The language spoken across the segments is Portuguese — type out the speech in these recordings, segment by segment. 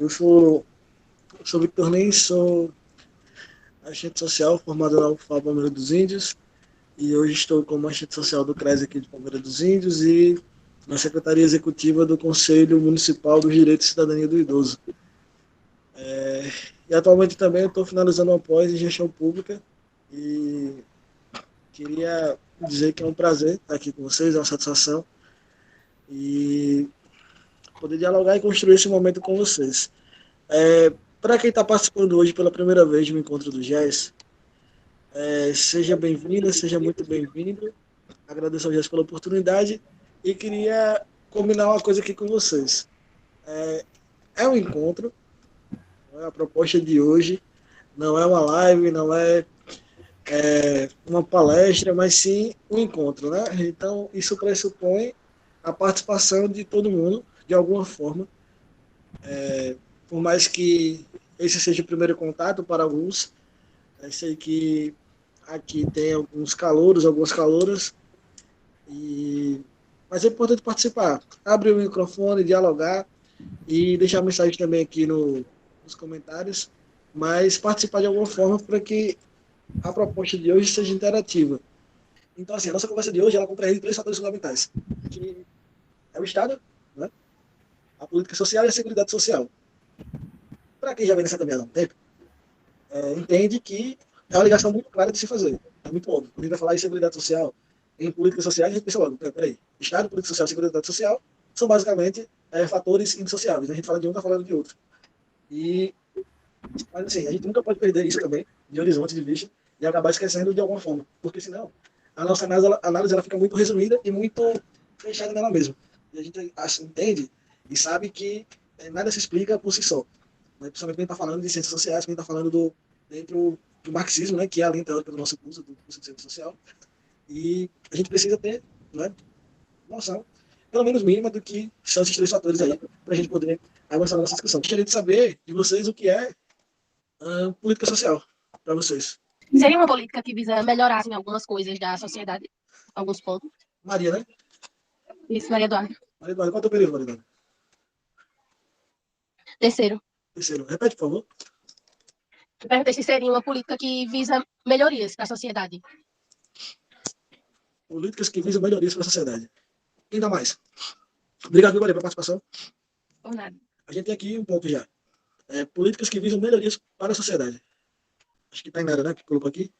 Eu sou Victor Lins, sou agente social formado na UFAL Palmeira dos Índios e hoje estou como agente social do CRES aqui de Palmeira dos Índios e na Secretaria Executiva do Conselho Municipal dos Direitos e Cidadania do Idoso. E atualmente também eu estou finalizando uma pós em gestão pública e queria dizer que é um prazer estar aqui com vocês, é uma satisfação e poder dialogar e construir esse momento com vocês. Para quem está participando hoje pela primeira vez do Encontro do GES, seja bem-vinda, seja muito bem-vindo. Agradeço ao GES pela oportunidade e queria combinar uma coisa aqui com vocês. É um encontro, não é a proposta de hoje, não é uma live, não é, uma palestra, mas sim um encontro, né? Então, isso pressupõe a participação de todo mundo, de alguma forma, por mais que esse seja o primeiro contato para alguns. Eu sei que aqui tem alguns calouros, algumas calouras, mas é importante participar. Abrir o microfone, dialogar e deixar mensagem também aqui nos comentários, mas participar de alguma forma para que a proposta de hoje seja interativa. Então, assim, a nossa conversa de hoje ela compreende três fatores fundamentais, que é o Estado, né, a política social e a seguridade social. Para quem já vem nessa caminhada há um tempo, entende que é uma ligação muito clara de se fazer. É muito óbvio. Quando a gente vai falar em seguridade social, em políticas sociais, a gente pensa logo, peraí, Estado, política social e seguridade social são basicamente fatores indissociáveis. A gente fala de um, está falando de outro. E, mas assim, a gente nunca pode perder isso também, de horizonte, de vista, e acabar esquecendo de alguma forma. Porque senão, a nossa análise ela fica muito resumida e muito fechada nela mesma. E a gente assim, entende e sabe que nada se explica por si só. Mas, principalmente quem está falando de ciências sociais, quem está falando dentro do marxismo, né, que é a linha teórica do nosso curso, do curso de ciência social. E a gente precisa ter, né, noção, pelo menos mínima, do que são esses três fatores aí, para a gente poder avançar na nossa discussão. Gostaria de saber de vocês o que é política social para vocês. Seria uma política que visa melhorar assim, algumas coisas da sociedade, alguns pontos. Maria, né? Isso, Maria Eduarda. Maria Eduarda, qual é o teu período, Maria Eduarda? Terceiro, Terceiro. Repete, por favor. eu perguntei se seria uma política que visa melhorias para a sociedade. Políticas que visam melhorias para a sociedade. Ainda mais. Obrigado, Maria, pela participação. Por nada. A gente tem aqui um ponto já. Políticas que visam melhorias para a sociedade. Acho que está em nada, né? Que colocou aqui.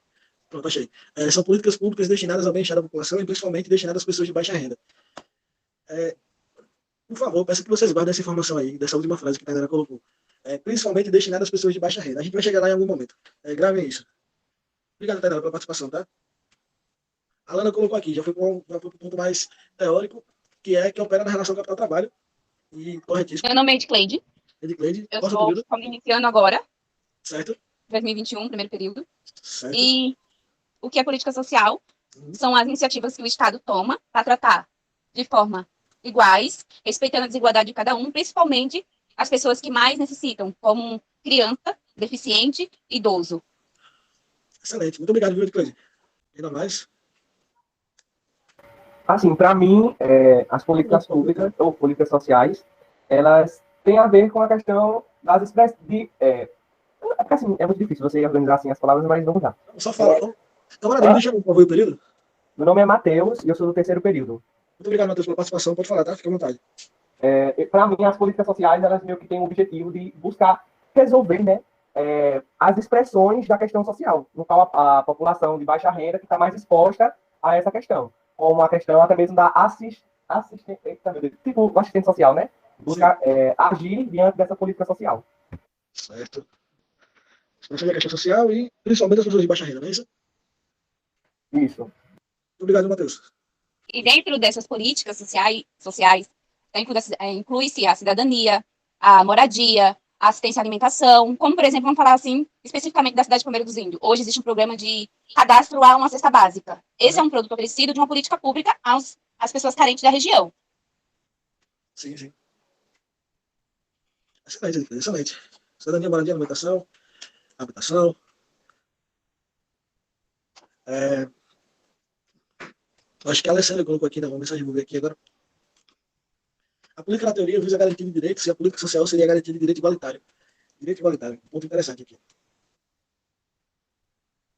Pronto, achei. São políticas públicas destinadas ao bem-estar da população e principalmente destinadas às pessoas de baixa renda. Por favor, peço que vocês guardem essa informação aí, dessa última frase que a Tainara colocou. Principalmente destinadas às pessoas de baixa renda. A gente vai chegar lá em algum momento. Gravem isso. Obrigado, Tainara, pela participação, tá? A Lana colocou aqui, já foi para um ponto mais teórico, que opera na relação capital-trabalho. E corretíssimo. Meu nome é Edcleide. Edcleide, Eu qual é o seu estou período? iniciando agora, Certo? 2021, primeiro período. Certo. E o que é política social? São as iniciativas que o Estado toma para tratar de forma iguais, respeitando a desigualdade de cada um, principalmente as pessoas que mais necessitam, como criança, deficiente, idoso. Excelente. Muito obrigado, viu, Edcleide? Ainda mais. Assim, para mim, as políticas públicas ou políticas sociais, elas têm a ver com a questão das expressões porque, assim, é muito difícil você organizar assim as palavras, mas vamos lá. Só fala. Camarada, deixa eu ver o período. Meu nome é Matheus e eu sou do terceiro período. Muito obrigado, Matheus, pela participação. Pode falar, tá? Fica à vontade. Para mim, as políticas sociais, elas meio que têm o objetivo de buscar resolver, né, as expressões da questão social, no qual a população de baixa renda que está mais exposta a essa questão, como a questão até mesmo da tipo assistente social, né? Buscar agir diante dessa política social. Certo. Expressão da questão social e principalmente das pessoas de baixa renda, não é isso? Isso. Muito obrigado, Matheus. E dentro dessas políticas sociais inclui-se a cidadania, a moradia, a assistência à alimentação, como, por exemplo, vamos falar assim, especificamente da cidade de Palmeira dos Índios. Hoje existe um programa de cadastro a uma cesta básica. Esse é um produto oferecido de uma política pública às pessoas carentes da região. Sim, sim. Excelente, excelente. Cidadania, moradia, alimentação, habitação. Acho que a Alessandra colocou aqui, né? Uma mensagem, vou ver aqui agora. A política, na teoria, visa a garantia de direitos e a política social seria a garantia de direito igualitário. Direito igualitário, ponto interessante aqui.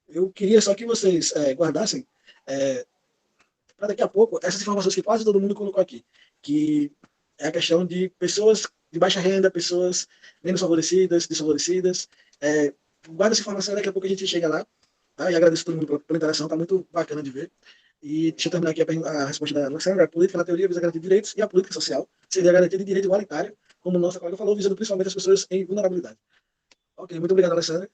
Eu queria só que vocês guardassem, para daqui a pouco, essas informações que quase todo mundo colocou aqui, que é a questão de pessoas de baixa renda, pessoas menos favorecidas, desfavorecidas. Guarda essa informação, daqui a pouco a gente chega lá. Tá? E agradeço a todo mundo pela interação, está muito bacana de ver. E deixa eu terminar aqui a resposta da Alexandra. A política, na teoria, visa a garantia de direitos e a política social seria a garantia de direito igualitário, como nossa colega falou, visando principalmente as pessoas em vulnerabilidade. Ok, muito obrigado, Alexandra.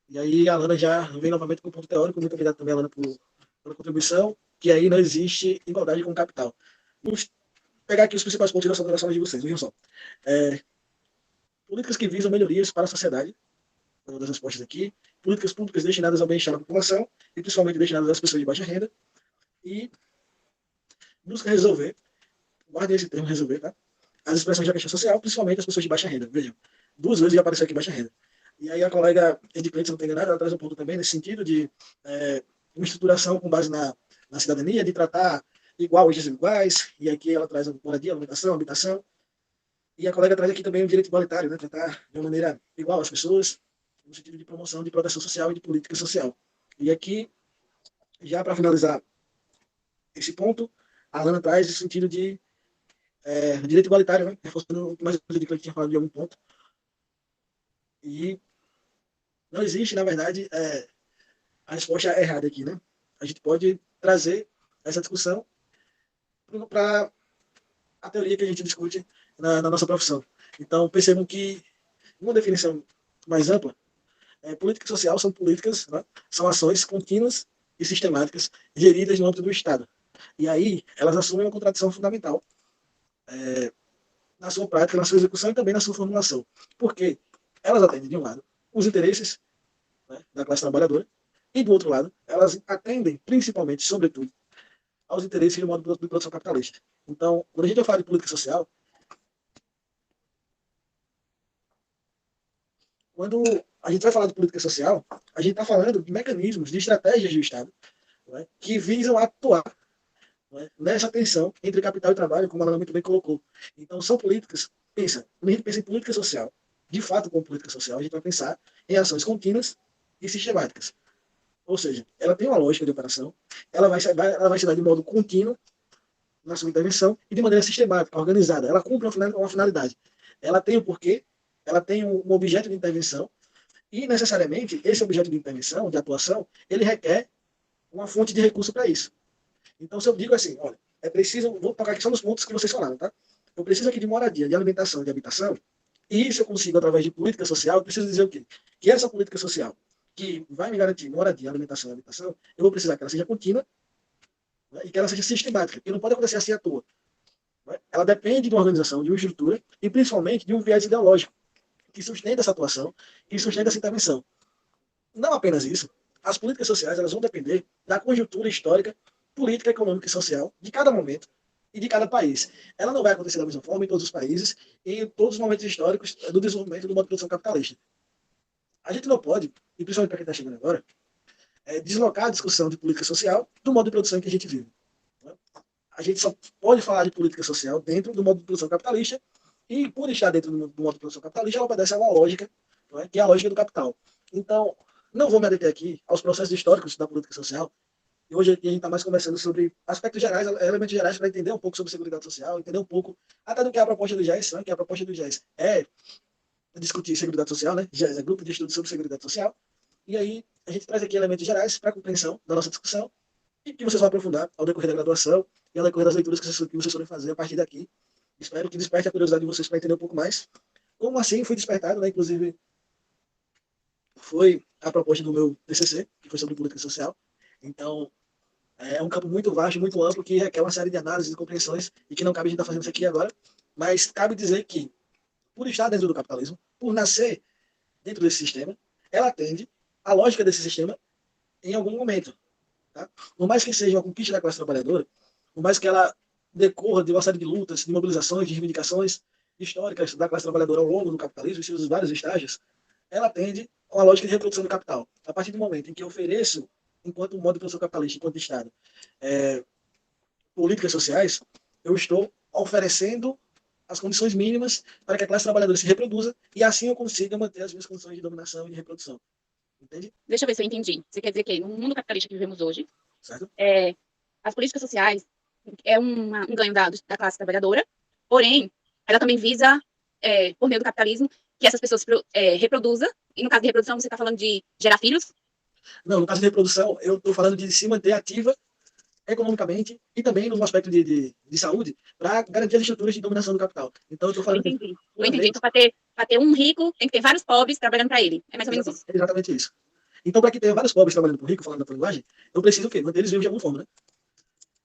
E aí a Alana já vem novamente com o ponto teórico. Muito obrigado também, Alana, pela contribuição, que aí não existe igualdade com o capital. Vamos pegar aqui os principais pontos das considerações de vocês. Vejam só. Políticas que visam melhorias para a sociedade, uma das respostas aqui. Políticas públicas destinadas ao bem-estar da população, e principalmente destinadas às pessoas de baixa renda. E busca resolver, guardem esse termo, resolver, tá? As expressões da questão social, principalmente as pessoas de baixa renda. Vejam, 2 vezes já apareceu aqui baixa renda. E aí a colega Ediclete, se não tem enganado, ela traz um ponto também nesse sentido de uma estruturação com base na cidadania, de tratar igual os desiguais, e aqui ela traz a moradia, alimentação, habitação. E a colega traz aqui também o direito igualitário, né? Tratar de uma maneira igual as pessoas, no sentido de promoção de proteção social e de política social. E aqui, já para finalizar esse ponto, a Alana traz o sentido de direito igualitário, né? Reforçando o que mais eu que tinha falado de algum ponto. E não existe, na verdade, a resposta errada aqui, né? A gente pode trazer essa discussão para a teoria que a gente discute na nossa profissão. Então, percebam que, uma definição mais ampla, política social são políticas, né? São ações contínuas e sistemáticas geridas no âmbito do Estado. E aí, elas assumem uma contradição fundamental na sua prática, na sua execução e também na sua formulação. Porque elas atendem, de um lado, os interesses, né, da classe trabalhadora, e, do outro lado, elas atendem, principalmente, sobretudo, aos interesses do modo de produção capitalista. Então, quando a gente fala de política social, quando a gente vai falar de política social, a gente está falando de mecanismos, de estratégias do Estado, né, que visam atuar, né, nessa tensão entre capital e trabalho, como a Ana muito bem colocou. Então, são políticas, quando a gente pensa em política social, de fato, como política social, a gente vai pensar em ações contínuas e sistemáticas. Ou seja, ela tem uma lógica de operação, ela vai se dar de modo contínuo na sua intervenção e de maneira sistemática, organizada. Ela cumpre uma finalidade. Ela tem o porquê, ela tem um objeto de intervenção e, necessariamente, esse objeto de intervenção, de atuação, ele requer uma fonte de recurso para isso. Então, se eu digo assim, olha, é preciso, vou tocar aqui só nos pontos que vocês falaram, tá? Eu preciso aqui de moradia, de alimentação, de habitação, e se eu consigo, através de política social, eu preciso dizer o quê? Que essa política social, que vai me garantir moradia, alimentação e habitação, eu vou precisar que ela seja contínua, né, e que ela seja sistemática, porque não pode acontecer assim à toa. Né? Ela depende de uma organização, de uma estrutura, e principalmente de um viés ideológico, que sustenta essa atuação, que sustenta essa intervenção. Não apenas isso, as políticas sociais elas vão depender da conjuntura histórica, política, econômica e social de cada momento e de cada país. Ela não vai acontecer da mesma forma em todos os países e em todos os momentos históricos do desenvolvimento do modo de produção capitalista. A gente não pode, e principalmente para quem está chegando agora, deslocar a discussão de política social do modo de produção que a gente vive. A gente só pode falar de política social dentro do modo de produção capitalista e, por estar dentro do modo de produção capitalista, ela obedece a uma lógica, não é? Que é a lógica do capital. Então, não vou me adeter aqui aos processos históricos da política social. E hoje a gente está mais conversando sobre aspectos gerais, elementos gerais, para entender um pouco sobre seguridade social, entender um pouco até do que é a proposta do GES, né? Que a proposta do GES é discutir seguridade social, né? GES é Grupo de Estudo sobre Seguridade Social. E aí a gente traz aqui elementos gerais para a compreensão da nossa discussão e que vocês vão aprofundar ao decorrer da graduação e ao decorrer das leituras que vocês forem fazer a partir daqui. Espero que desperte a curiosidade de vocês para entender um pouco mais. Como assim foi despertado, né? Inclusive, foi a proposta do meu TCC, que foi sobre política social. Então, é um campo muito vasto, muito amplo, que requer uma série de análises e compreensões e que não cabe a gente estar fazendo isso aqui agora. Mas cabe dizer que, por estar dentro do capitalismo, por nascer dentro desse sistema, ela atende à lógica desse sistema em algum momento. Tá? Por mais que seja uma conquista da classe trabalhadora, por mais que ela decorra de uma série de lutas, de mobilizações, de reivindicações históricas da classe trabalhadora ao longo do capitalismo, em seus vários estágios, ela atende a uma lógica de reprodução do capital. A partir do momento em que eu ofereço, enquanto modo de produção capitalista, enquanto Estado, políticas sociais, eu estou oferecendo as condições mínimas para que a classe trabalhadora se reproduza e assim eu consiga manter as minhas condições de dominação e de reprodução. Entende? Deixa eu ver se eu entendi. Você quer dizer que no mundo capitalista que vivemos hoje, Certo? as políticas sociais é um ganho da classe trabalhadora, porém, ela também visa, por meio do capitalismo, que essas pessoas reproduzam, e no caso de reprodução, você está falando de gerar filhos? Não, no caso de reprodução, eu estou falando de se manter ativa economicamente e também no aspecto de saúde para garantir as estruturas de dominação do capital. Então, eu estou Eu falando... entendi. Eu entendi. Então, para ter um rico, tem que ter vários pobres trabalhando para ele. É mais ou menos isso. Exatamente isso. Então, para que tenha vários pobres trabalhando para o rico, falando da tua linguagem, eu preciso o quê? Manter eles vivos de alguma forma, né?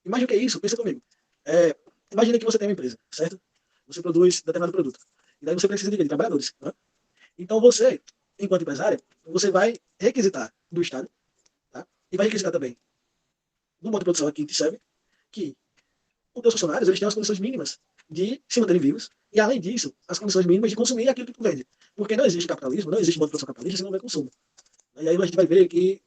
Imagina o que é isso, pensa comigo. Imagina que você tem uma empresa, certo? Você produz determinado produto. E daí você precisa de trabalhadores, né? Então você, enquanto empresária, você vai requisitar do Estado, tá? E vai requisitar também do modo de produção aqui que te serve, que os teus funcionários eles têm as condições mínimas de se manterem vivos e, além disso, as condições mínimas de consumir aquilo que tu vende. Porque não existe capitalismo, não existe modo de produção capitalista se não houver consumo. E aí a gente vai ver que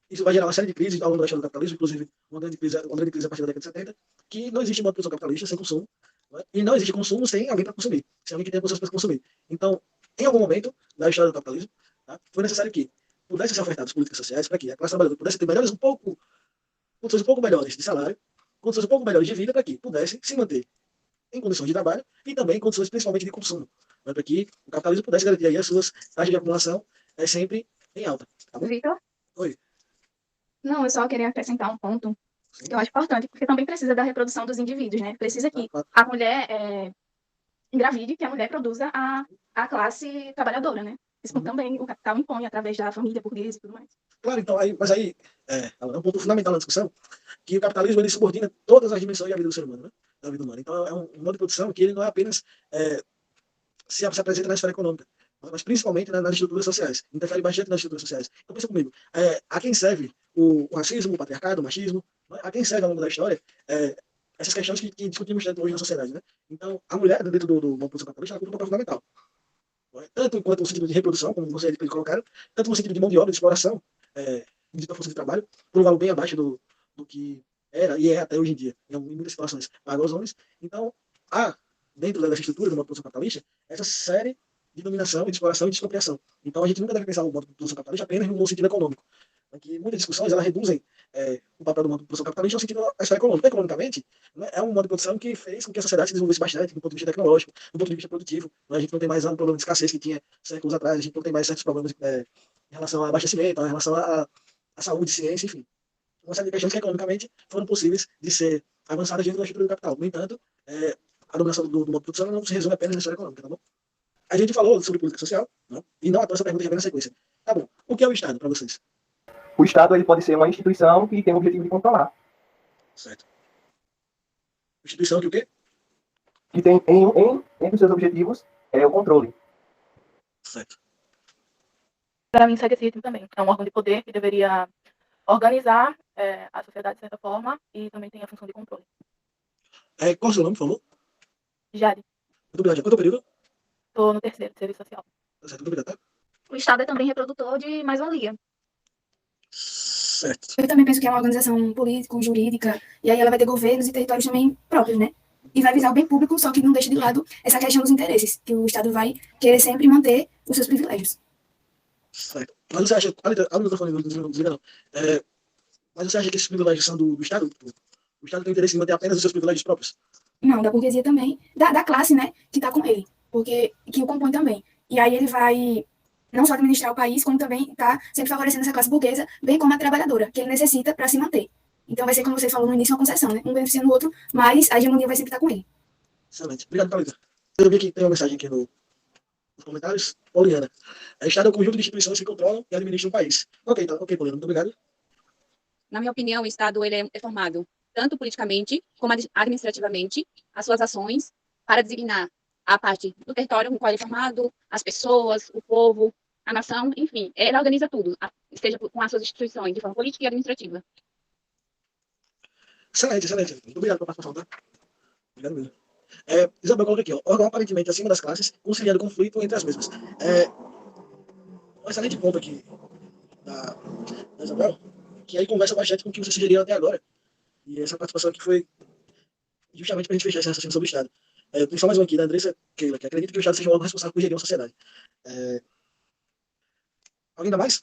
isso vai gerar uma série de crises ao longo da história do capitalismo, inclusive uma grande crise a partir da década de 70, que não existe modo de produção capitalista sem consumo, né? E não existe consumo sem alguém para consumir, sem alguém que tenha condições para consumir. Então, em algum momento da história do capitalismo, tá, foi necessário que pudessem ser ofertadas políticas sociais para que a classe trabalhadora pudesse ter condições um pouco melhores de salário, condições um pouco melhores de vida, para que pudessem se manter em condições de trabalho e também em condições principalmente de consumo, né, para que o capitalismo pudesse garantir aí as suas taxas de acumulação sempre em alta. Tá bom? Vitor? Oi. Não, eu só queria acrescentar um ponto Sim. que eu acho importante, porque também precisa da reprodução dos indivíduos, né? Precisa que Claro. a mulher engravide, que a mulher produza a classe trabalhadora, né? Isso também o capital impõe através da família burguesa e tudo mais. Claro, então, mas aí é um ponto fundamental na discussão, que o capitalismo ele subordina todas as dimensões da vida do ser humano, né? Da vida humana. Então, é um modo de produção que ele não é apenas se apresenta na esfera econômica, mas principalmente nas estruturas sociais. Interfere bastante nas estruturas sociais. Então, pensa comigo, a quem serve o racismo, o patriarcado, o machismo, né? A quem serve ao longo da história essas questões que discutimos tanto hoje na sociedade, né? Então, a mulher, dentro do modo de produção capitalista, ela cumpre um papel fundamental. Tanto quanto no sentido de reprodução, como vocês colocaram, tanto no sentido de mão de obra, de exploração, de força de trabalho, por um valor bem abaixo do que era e é até hoje em dia, em muitas situações, paga aos homens. Então, há, dentro dessa estrutura do modo de produção capitalista, essa série de dominação, de exploração e de expropriação. Então, a gente nunca deve pensar o modo de produção capitalista apenas no sentido econômico. Que muitas discussões elas reduzem o papel do modo de produção capitalista no sentido da esfera econômica. Economicamente, né, é um modo de produção que fez com que a sociedade se desenvolvesse bastante do ponto de vista tecnológico, do ponto de vista produtivo. Né? A gente não tem mais um problema de escassez que tinha séculos atrás, a gente não tem mais certos problemas em relação ao abastecimento, em relação à saúde, ciência, enfim. Uma série de questões que economicamente foram possíveis de ser avançadas dentro da estrutura do capital. No entanto, a dominação do modo de produção não se resume apenas na esfera econômica, tá bom? A gente falou sobre política social, né? E não à toa essa pergunta já vem na sequência. Tá bom, o que é o Estado para vocês? O Estado ele pode ser uma instituição que tem o objetivo de controlar. Certo. Instituição que o quê? Que tem entre os seus objetivos o controle. Certo. Para mim, segue esse ritmo também. É um órgão de poder que deveria organizar a sociedade de certa forma e também tem a função de controle. Qual é o seu nome, por favor? Jade, Muito obrigado. Quanto é o período? estou no terceiro, serviço social. Certo, muito obrigado. Tá? O Estado é também reprodutor de mais-valia. Certo. Eu também penso que é uma organização político-jurídica, e aí ela vai ter governos e territórios também próprios, né? E vai visar o bem público, só que não deixa de lado essa questão dos interesses, que o Estado vai querer sempre manter os seus privilégios. Certo. Mas você acha... Olha o microfone, não desliga não. Mas você acha que esses privilégios são do Estado? O Estado tem interesse em manter apenas os seus privilégios próprios? Não, da burguesia também, da classe, né, que tá com ele, porque que o compõe também. E aí ele vai não só administrar o país, como também tá sempre favorecendo essa classe burguesa, bem como a trabalhadora, que ele necessita para se manter. Então vai ser, como você falou no início, uma concessão, né? Um beneficiando o outro, mas a hegemonia vai sempre estar com ele. Excelente. Obrigado, Thalita. Eu vi que tem uma mensagem aqui nos comentários. Poliana. O Estado é o conjunto de instituições que controlam e administram o país. Ok, Poliana. Muito obrigado. Na minha opinião, o Estado ele é formado tanto politicamente como administrativamente, as suas ações para designar a parte do território com o qual ele é formado, as pessoas, o povo, a nação, enfim, ela organiza tudo, seja com as suas instituições de forma política e administrativa. Excelente, excelente. Muito obrigado pela participação, tá? Obrigado mesmo. Isabel, coloca aqui, ó. Órgão aparentemente acima das classes, conciliando conflito entre as mesmas. Um excelente ponto aqui da Isabel, que aí conversa bastante com o que você sugeriu até agora. E essa participação aqui foi justamente para a gente fechar esse raciocínio sobre o Estado. Tem só mais um aqui, da Andressa Keila, que acredita que o Estado seja o órgão responsável por gerir uma sociedade. Alguém dá mais?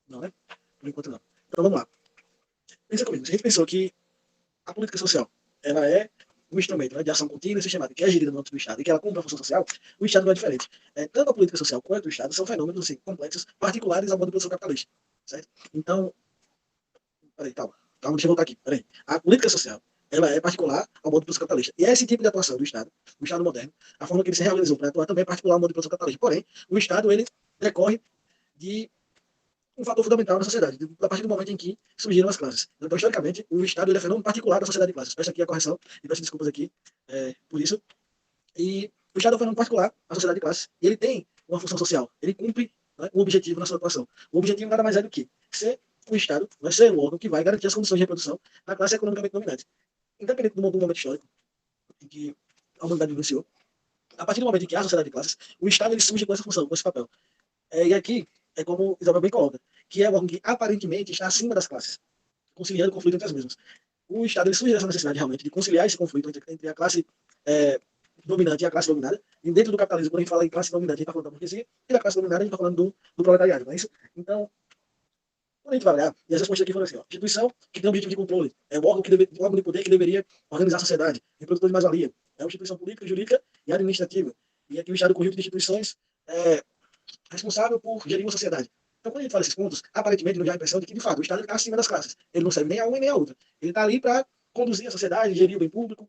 Não, né? Por enquanto não. Então vamos lá. Pensa comigo. Se a gente pensou que a política social ela é um instrumento, né, de ação contínua e sistemática, que é gerida no âmbito do Estado e que ela cumpre a função social, o Estado não é diferente. Tanto a política social quanto o Estado são fenômenos assim, complexos, particulares ao modo de produção capitalista. Certo? Então, peraí, calma, deixa eu voltar aqui. Peraí. A política social ela é particular ao modo de produção capitalista. E esse tipo de atuação do Estado, o Estado moderno, a forma que ele se reorganizou para atuar também é particular ao modo de produção capitalista. Porém, o Estado ele decorre de um fator fundamental na sociedade, a partir do momento em que surgiram as classes. Então, historicamente, o Estado ele é fenômeno particular da sociedade de classes. Peço aqui a correção e peço desculpas aqui por isso. E o Estado é um fenômeno particular da sociedade de classes e ele tem uma função social. Ele cumpre, né, um objetivo na sua atuação. O objetivo nada mais é do que ser o Estado, vai ser o órgão que vai garantir as condições de reprodução da classe economicamente dominante. Independente do momento histórico em que a humanidade vivenciou, a partir do momento em que há a sociedade de classes, o Estado ele surge com essa função, com esse papel. E aqui é como Isabel bem coloca, que é o órgão que aparentemente está acima das classes, conciliando o conflito entre as mesmas. O Estado ele surge dessa necessidade realmente de conciliar esse conflito entre a classe dominante e a classe dominada. E dentro do capitalismo, quando a gente fala em classe dominante, a gente está falando da burguesia, e da classe dominada, a gente está falando do proletariado, não é isso? Então, quando a gente vai olhar, e as respostas aqui foram assim, ó, instituição que tem um objetivo de controle, é um órgão de poder que deveria organizar a sociedade, reprodutor de mais-valia, é uma instituição política, jurídica e administrativa. E aqui o Estado é um conjunto de instituições responsável por gerir uma sociedade. Então, quando a gente fala esses pontos, aparentemente não dá a impressão de que, de fato, o Estado está acima das classes. Ele não serve nem a uma nem a outra. Ele está ali para conduzir a sociedade, gerir o bem público,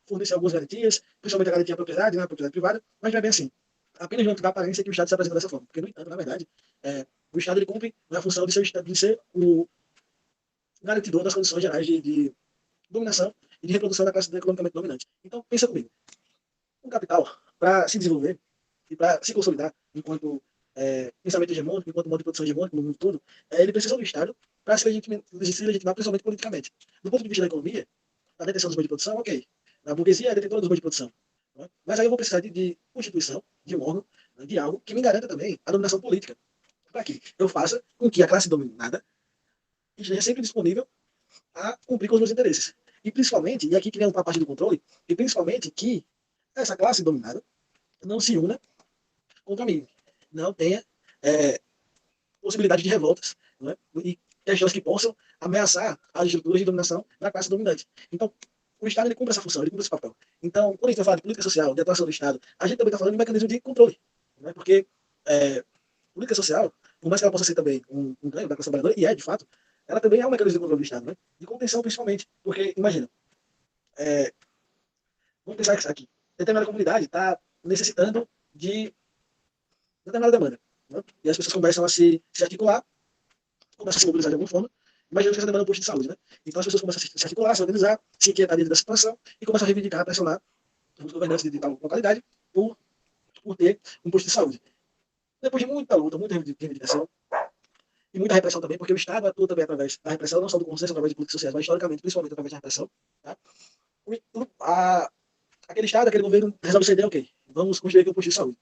fornecer algumas garantias, principalmente a garantia à propriedade, né, a propriedade privada, mas não é bem assim. Apenas não dá a aparência que o Estado se apresenta dessa forma. Porque, no entanto, na verdade, o Estado ele cumpre a função de ser o garantidor das condições gerais de dominação e de reprodução da classe economicamente dominante. Então, pensa comigo. O capital, para se desenvolver e para se consolidar enquanto pensamento hegemônico, enquanto modo de produção hegemônico no mundo todo, ele precisa do Estado para se legitimar principalmente politicamente. Do ponto de vista da economia, a detenção dos meios de produção, ok. A burguesia é detentora dos meios de produção. Né? Mas aí eu vou precisar de constituição, de um órgão, de algo que me garanta também a dominação política. Para que eu faça com que a classe dominada esteja sempre disponível a cumprir com os meus interesses. E principalmente, e aqui que vem a parte do controle, e principalmente que essa classe dominada não se una contra mim, não tenha possibilidade de revoltas, né? E questões que possam ameaçar as estruturas de dominação da classe dominante. Então, o Estado ele cumpre essa função, ele cumpre esse papel. Então, quando a gente vai falar de política social, de atuação do Estado, a gente também está falando de mecanismo de controle, né? Porque política social, por mais que ela possa ser também um ganho da classe trabalhadora, e de fato, ela também é um mecanismo de controle do Estado, né? De contenção principalmente, porque, imagina, vamos pensar aqui, determinada comunidade está necessitando de determinada demanda, né? E as pessoas começam a se articular, começam a se mobilizar de alguma forma. Imagina que essa demanda é um posto de saúde, né? Então as pessoas começam a se articular, se organizar, se inquietar dentro da situação e começam a reivindicar, a pressionar os governantes de tal localidade por ter um posto de saúde. Depois de muita luta, muita reivindicação e muita repressão também, porque o Estado atua também através da repressão, não só do consenso, através de políticas sociais, mas historicamente, principalmente através da repressão. Tá? Aquele Estado, aquele governo resolve ceder, ok, vamos construir aqui um posto de saúde.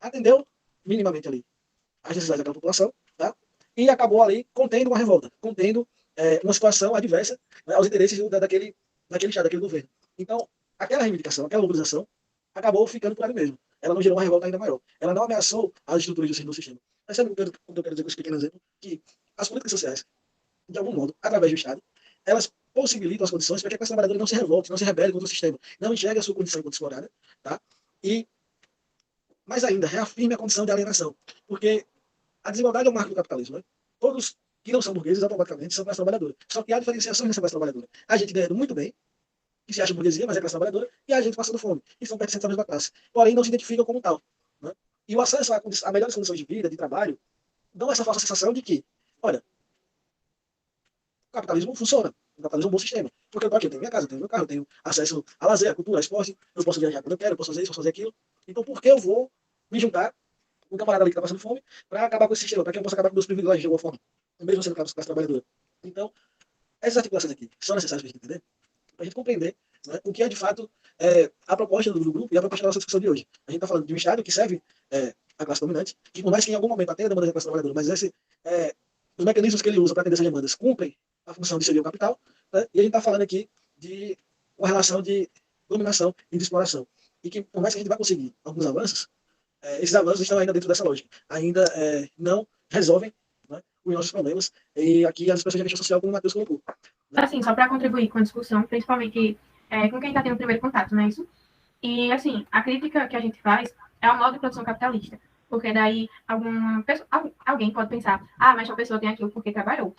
Atendeu minimamente ali as necessidades daquela população, tá? E acabou ali contendo uma revolta, contendo uma situação adversa, né, aos interesses daquele Estado, daquele governo. Então, aquela reivindicação, aquela mobilização, acabou ficando por ali mesmo. Ela não gerou uma revolta ainda maior. Ela não ameaçou as estruturas do sistema. Mas sabe o que eu quero dizer com esse pequeno exemplo? Que as políticas sociais, de algum modo, através do Estado, elas possibilitam as condições para que a classe trabalhadora não se revolte, não se rebele contra o sistema, não enxergue a sua condição enquanto explorada, tá? E, mais ainda, reafirme a condição de alienação. Porque a desigualdade é o marco do capitalismo, né? Todos que não são burgueses, automaticamente, são classe trabalhadora. Só que há diferenciações nessa classe trabalhadora. A gente ganhando muito bem, que se acha burguesia, mas é classe trabalhadora, e a gente passando fome, e são pertencentes à mesma classe. Porém, não se identificam como tal. Né? E o acesso a melhores condições de vida, de trabalho, dão essa falsa sensação de que, olha, o capitalismo funciona. O capitalismo é um bom sistema. Porque eu estou aqui, eu tenho minha casa, eu tenho meu carro, eu tenho acesso a lazer, a cultura, a esporte, eu posso viajar quando eu quero, eu posso fazer isso, posso fazer aquilo. Então, por que eu vou me juntar com um camarada ali que está passando fome para acabar com esse sistema, para que eu possa acabar com meus privilégios de alguma forma, mesmo sendo classe trabalhadora? Então, essas articulações aqui são necessárias para a gente entender, para a gente compreender, né, o que é de fato a proposta do grupo e a proposta da nossa discussão de hoje. A gente está falando de um Estado que serve a classe dominante, que por mais que em algum momento atenda a demanda da classe trabalhadora, mas os mecanismos que ele usa para atender essas demandas cumprem a função de servir o capital, né? E a gente está falando aqui de uma relação de dominação e de exploração. E que, por mais que a gente vá conseguir alguns avanços, esses avanços estão ainda dentro dessa lógica. Ainda não resolvem, né, os nossos problemas. E aqui as expressões de questão social, como o Matheus colocou. Assim, só para contribuir com a discussão, principalmente com quem está tendo o primeiro contato, não é isso? E, assim, a crítica que a gente faz é o modo de produção capitalista. Porque daí alguém pode pensar, mas a pessoa tem aquilo porque trabalhou.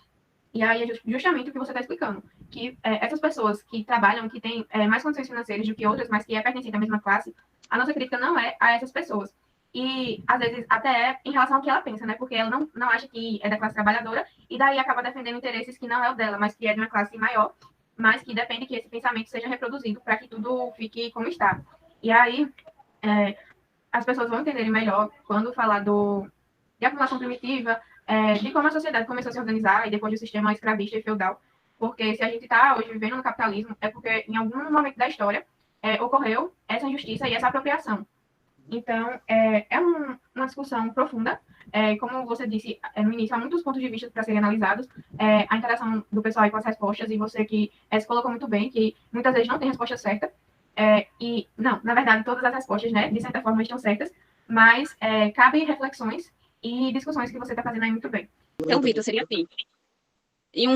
E aí é justamente o que você está explicando, que essas pessoas que trabalham, que têm mais condições financeiras do que outras, mas que pertencem à mesma classe, a nossa crítica não é a essas pessoas. E, às vezes, até é em relação ao que ela pensa, né? Porque ela não acha que é da classe trabalhadora, e daí acaba defendendo interesses que não é o dela, mas que é de uma classe maior, mas que depende que esse pensamento seja reproduzido para que tudo fique como está. E aí, as pessoas vão entenderem melhor quando falar de acumulação primitiva, de como a sociedade começou a se organizar e depois do sistema escravista e feudal. Porque se a gente está hoje vivendo no capitalismo, é porque em algum momento da história ocorreu essa injustiça e essa apropriação. Então, uma discussão profunda. Como você disse no início, há muitos pontos de vista para serem analisados. A interação do pessoal aí com as respostas, e você que se colocou muito bem, que muitas vezes não tem resposta certa. E, não, na verdade, todas as respostas, né, de certa forma, estão certas, mas cabem reflexões e discussões que você está fazendo aí muito bem. Então, Vitor, seria assim. Em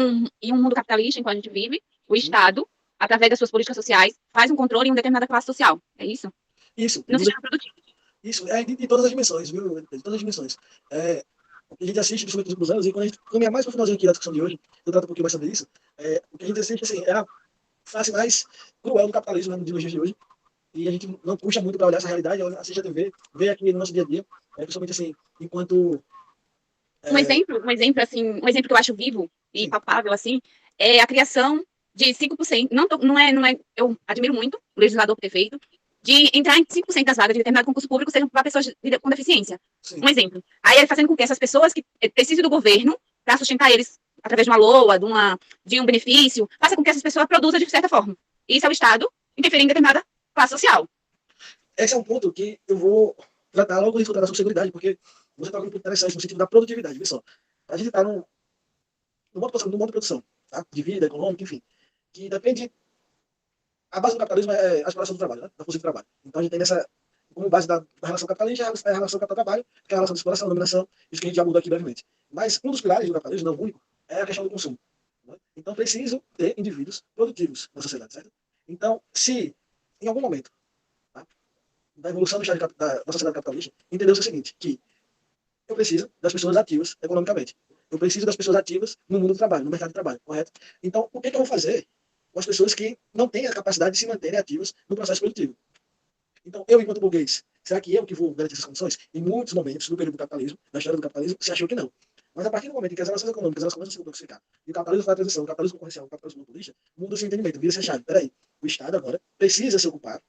um mundo capitalista em que a gente vive, o Estado, através das suas políticas sociais, faz um controle em uma determinada classe social. É isso? Isso. No sistema produtivo. Isso, de todas as dimensões, viu? De todas as dimensões. A gente assiste, principalmente nos últimos anos, e quando a gente caminha mais para o finalzinho aqui da discussão de hoje, eu trato um pouquinho mais sobre isso, o que a gente assiste, assim, é a face mais cruel do capitalismo, né, nos dias de hoje, e a gente não puxa muito para olhar essa realidade, assiste a TV, vê aqui no nosso dia a dia, principalmente assim, enquanto... Um exemplo que eu acho vivo e palpável, assim, é a criação de 5%, eu admiro muito o legislador por ter feito, de entrar em 5% das vagas de determinado concurso público sejam para pessoas com deficiência. Sim. Um exemplo. Aí ele fazendo com que essas pessoas que precisam do governo para sustentar eles através de uma LOA, de um benefício, faça com que essas pessoas produzam de certa forma. Isso é o Estado interferir em determinada classe social. Esse é um ponto que eu vou tratar logo de da seguridade, porque você está um ponto interessante no sentido da produtividade. Vê só, a gente está no modo de produção, tá? De vida, econômica, enfim, que depende... A base do capitalismo é a exploração do trabalho, né? Da força de trabalho. Então a gente tem como base da relação capitalista, a relação capital-trabalho, que é a relação de exploração, dominação, isso que a gente já mudou aqui brevemente. Mas um dos pilares do capitalismo, não o único, é a questão do consumo. Né? Então preciso ter indivíduos produtivos na sociedade, certo? Então, se em algum momento, tá, da evolução do estado da sociedade capitalista, entendeu-se o seguinte, que eu preciso das pessoas ativas economicamente. Eu preciso das pessoas ativas no mundo do trabalho, no mercado de trabalho, correto? Então, o que eu vou fazer com as pessoas que não têm a capacidade de se manterem ativas no processo produtivo? Então, eu, enquanto burguês, será que eu que vou garantir essas condições? Em muitos momentos do período do capitalismo, na história do capitalismo, se achou que não. Mas a partir do momento em que as relações econômicas elas começam a se complexificar, e o capitalismo faz a transição, o capitalismo concorrencial, o capitalismo monopolista, muda o entendimento, vira-se a chave. Peraí, o Estado agora precisa se ocupar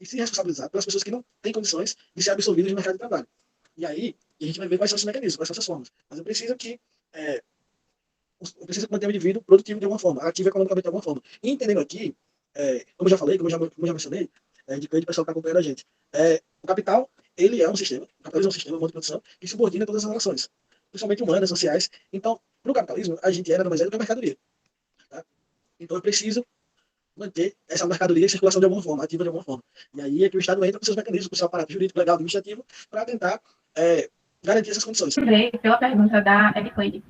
e se responsabilizar pelas pessoas que não têm condições de ser absorvidas no mercado de trabalho. E aí, a gente vai ver quais são os mecanismos, quais são essas formas. Mas eu preciso manter o indivíduo produtivo de alguma forma, ativo economicamente de alguma forma. E entendendo aqui, como eu já falei, como eu já mencionei, de que o pessoal está acompanhando a gente, o capital, ele é um sistema, o capitalismo é um sistema, um modo de produção, que subordina todas as relações, principalmente humanas, sociais. Então, para o capitalismo, a gente nada mais é do que uma mercadoria. Tá? Então, eu preciso manter essa mercadoria em circulação de alguma forma, ativa de alguma forma. E aí é que o Estado entra com seus mecanismos, com seu aparato jurídico, legal, administrativo, para tentar garantir essas condições. Lembrei, pela pergunta da Ed Cleide,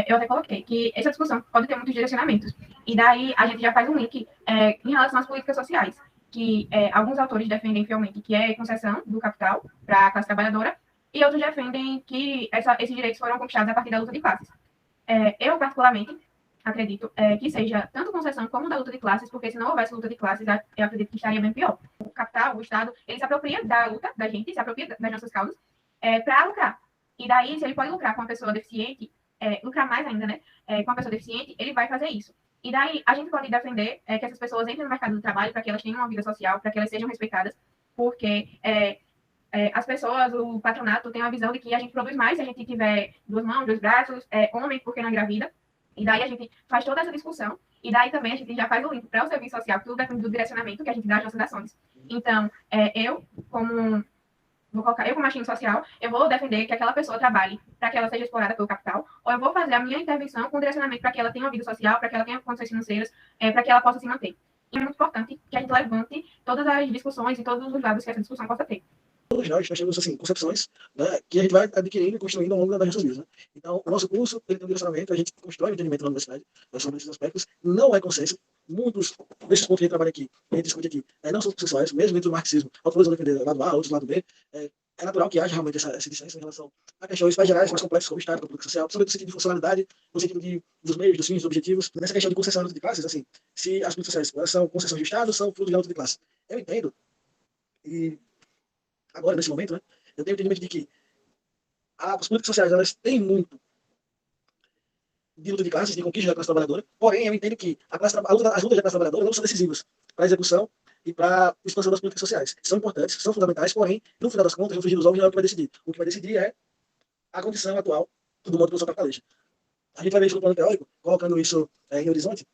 eu até coloquei que essa discussão pode ter muitos direcionamentos. E daí a gente já faz um link em relação às políticas sociais, que alguns autores defendem fielmente que é concessão do capital para a classe trabalhadora, e outros defendem que esses direitos foram conquistados a partir da luta de classes. Eu, particularmente, acredito que seja tanto concessão como da luta de classes, porque se não houvesse luta de classes, eu acredito que estaria bem pior. O capital, o Estado, ele se apropria da luta da gente, se apropria das nossas causas, para lucrar. E daí, se ele pode lucrar com uma pessoa deficiente, lucrar mais ainda, né? Com uma pessoa deficiente, ele vai fazer isso. E daí, a gente pode defender que essas pessoas entrem no mercado do trabalho para que elas tenham uma vida social, para que elas sejam respeitadas, porque as pessoas, o patronato, tem uma visão de que a gente produz mais se a gente tiver 2 mãos, 2 braços, homem porque não engravida. E daí a gente faz toda essa discussão, e daí também a gente já faz o link para o serviço social, tudo depende do direcionamento que a gente dá às nossas ações. Então, eu, como vou colocar, eu como agente social, eu vou defender que aquela pessoa trabalhe para que ela seja explorada pelo capital, ou eu vou fazer a minha intervenção com direcionamento para que ela tenha uma vida social, para que ela tenha condições financeiras, para que ela possa se manter. E é muito importante que a gente levante todas as discussões e todos os lados que essa discussão possa ter. Todos nós temos assim, concepções, né, que a gente vai adquirindo e construindo ao longo das nossas vidas. Né? Então, o nosso curso ele tem um direcionamento, a gente constrói o entendimento na universidade sobre esses aspectos. Não é consenso. Muitos desses pontos que a gente trabalha aqui, que a gente discute aqui, não são consensuais, mesmo dentro do marxismo. Autores vão defender lado A, outros lado B. É natural que haja realmente essa dissenso em relação a questões mais gerais, mais complexas, como Estado, como política social, principalmente no sentido de funcionalidade, no sentido dos meios, dos fins, dos objetivos. Nessa questão de concessão de classes, assim, se as políticas sociais elas são concessões de Estado, são fruto de luta de classe. Eu entendo, e agora, nesse momento, né, eu tenho o entendimento de que as políticas sociais elas têm muito de luta de classes, de conquista da classe trabalhadora, porém, eu entendo que as lutas da classe trabalhadora não são decisivas para a execução e para a expansão das políticas sociais. São importantes, são fundamentais, porém, no final das contas, no frigir dos ovos, não é o que vai decidir. O que vai decidir é a condição atual do modo de produção capitalista. A gente vai ver isso no plano teórico, colocando isso em horizonte.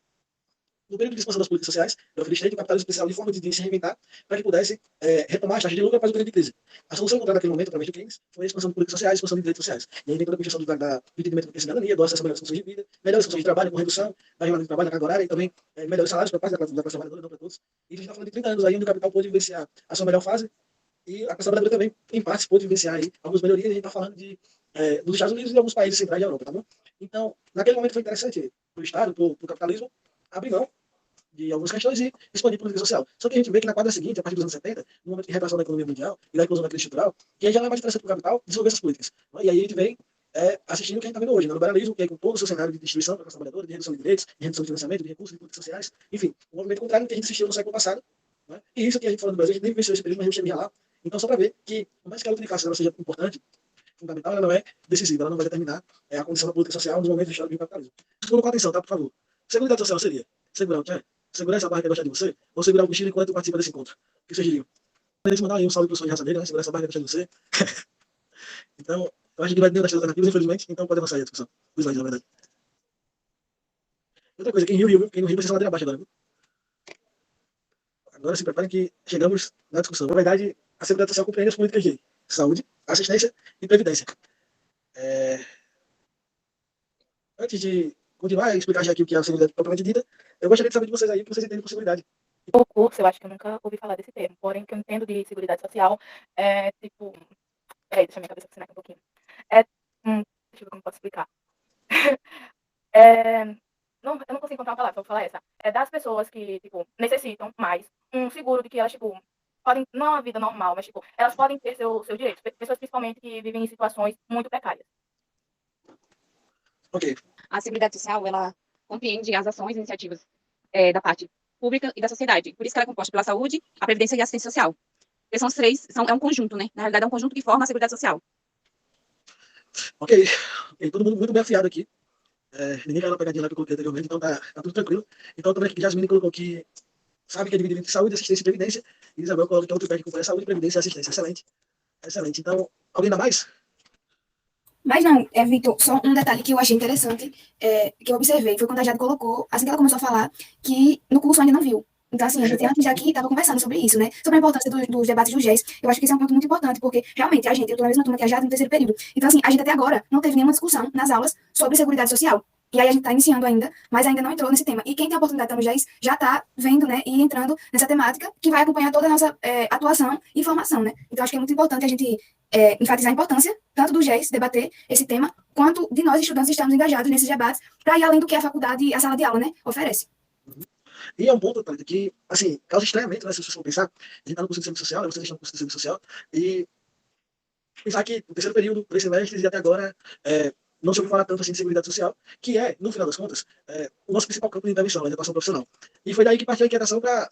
No período de expansão das políticas sociais, eu ofereci o capitalismo especial de forma de se reinventar para que pudesse retomar as taxas de lucro após o período de crise. A solução encontrada naquele momento, através do Keynes, foi a expansão de políticas sociais, a expansão de direitos sociais. E aí vem toda a construção do entendimento da cidadania, do acesso a melhores condições de vida, melhores condições de trabalho, com redução da jornada de trabalho, da carga horária, e também melhores salários para parte da classe trabalhadora, não para todos. E a gente está falando de 30 anos aí, onde o capital pôde vivenciar a sua melhor fase, e a classe trabalhadora também, em parte, pôde vivenciar aí algumas melhorias. A gente está falando dos Estados Unidos e de alguns países centrais da Europa, tá bom? Então, naquele momento foi interessante para o Estado, para o capitalismo, abrir mão de algumas questões e expandir política social. Só que a gente vê que na quadra seguinte, a partir dos anos 70, no momento de retração da economia mundial e da inclusão da crise estrutural, que aí já não é mais interessante para o capital desenvolver essas políticas. E aí a gente vem assistindo o que a gente está vendo hoje, né? No liberalismo, que é com todo o seu cenário de distribuição para a classe trabalhadora, de redução de direitos, de redução de financiamento, de recursos, de políticas sociais, enfim, um movimento contrário que a gente assistiu no século passado. Né? E isso que a gente falando do Brasil, a gente nem venceu esse período, mas a gente chega lá. Então, só para ver que, por mais que a luta de classe ela seja importante, fundamental, ela não é decisiva, ela não vai determinar a condição da política social nos momentos de história do capitalismo. Segundo, com atenção, tá, por favor. Seguridade social seria segurar o que é? Segurar essa barra que gostar de você, ou segurar o bichinho enquanto participa desse encontro? O que vocês diriam? Eles mandaram aí um salve para o sonho de raça dele, né? Segurar essa barra que gostar de você. Então, eu acho que vai ter das alternativas, infelizmente, então pode avançar aí a discussão. Dos dois, na verdade. Outra coisa, quem riu, quem não riu vai ser ladeira abaixo agora, viu? Agora se preparem que chegamos na discussão. Na verdade, a segurança social compreende as políticas de saúde, assistência e previdência. Antes de continuar e explicar já aqui o que é a seguridade propriamente dita, eu gostaria de saber de vocês aí o que vocês entendem por seguridade. O curso, eu acho que eu nunca ouvi falar desse termo, porém, o que eu entendo de seguridade social é tipo. Peraí, deixa minha cabeça funcionar aqui um pouquinho. Deixa eu ver como posso explicar. Não, eu não consigo encontrar uma palavra, vou falar essa. É das pessoas que, tipo, necessitam mais um seguro de que elas, tipo, podem, não é uma vida normal, mas, tipo, elas podem ter seus direitos. Pessoas, principalmente, que vivem em situações muito precárias. Ok. A seguridade social, ela compreende as ações e iniciativas da parte pública e da sociedade. Por isso que ela é composta pela saúde, a previdência e a assistência social. Porque são os três, é um conjunto, né? Na realidade, é um conjunto que forma a seguridade social. Ok. Todo mundo muito bem afiado aqui. Ninguém caiu na pegadinha lá que eu coloquei anteriormente, então tá tudo tranquilo. Então, também aqui que Jasmine colocou que sabe que é dividido entre saúde, assistência e previdência. E Isabel coloca que é outro pé que acompanha saúde, previdência e assistência. Excelente. Excelente. Então, alguém dá mais? Mas não, Vitor, só um detalhe que eu achei interessante, que eu observei, foi quando a Jade colocou, assim que ela começou a falar, que no curso ainda não viu. Então, assim, a gente antes daqui estava conversando sobre isso, né? Sobre a importância dos debates do GES. Eu acho que isso é um ponto muito importante, porque realmente eu estou na mesma turma que a Jade no terceiro período. Então, assim, a gente até agora não teve nenhuma discussão nas aulas sobre seguridade social. E aí a gente está iniciando ainda, mas ainda não entrou nesse tema. E quem tem a oportunidade de estar no GES já está vendo, né, e entrando nessa temática que vai acompanhar toda a nossa atuação e formação, né? Então, acho que é muito importante a gente enfatizar a importância tanto do GES debater esse tema, quanto de nós, estudantes, estarmos engajados nesses debates, para ir além do que a faculdade e a sala de aula, né, oferece. E é um ponto, Thalita, que, assim, causa estranhamento, né, se vocês for pensar, a gente está no curso de serviço social, vocês estão no curso de serviço social, e pensar que o terceiro período, 3 semestres, e até agora, não se ouviu falar tanto assim de seguridade social, que é, no final das contas, o nosso principal campo de intervenção, a educação profissional. E foi daí que partiu a inquietação para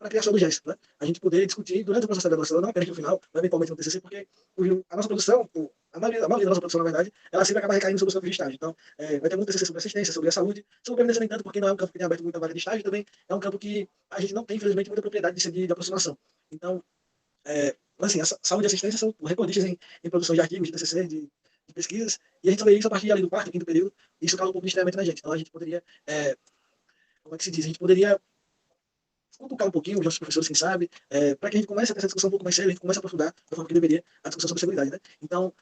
a criação do GES, né? A gente poder discutir durante o processo de graduação, não apenas no final, mas eventualmente no TCC, porque a nossa produção, a maioria da nossa produção, na verdade, ela sempre acaba recaindo sobre os campos de estágio. Então, vai ter muito TCC sobre assistência, sobre a saúde, sobre previdência nem tanto, porque não é um campo que tem aberto muita vaga de estágio, também é um campo que a gente não tem, infelizmente, muita propriedade de aproximação. Então, assim, a saúde e a assistência são recordistas em produção de artigos, de TCC, de pesquisas, e a gente sabe isso a partir ali do quarto, quinto período, e isso causa um pouco de estranhamento na gente. Então, a gente poderia, como é que se diz? A gente poderia cutucar um pouquinho os nossos professores, quem sabe, para que a gente comece a ter essa discussão um pouco mais séria, a gente comece a aprofundar da forma que deveria a discussão sobre seguridade, né? Então,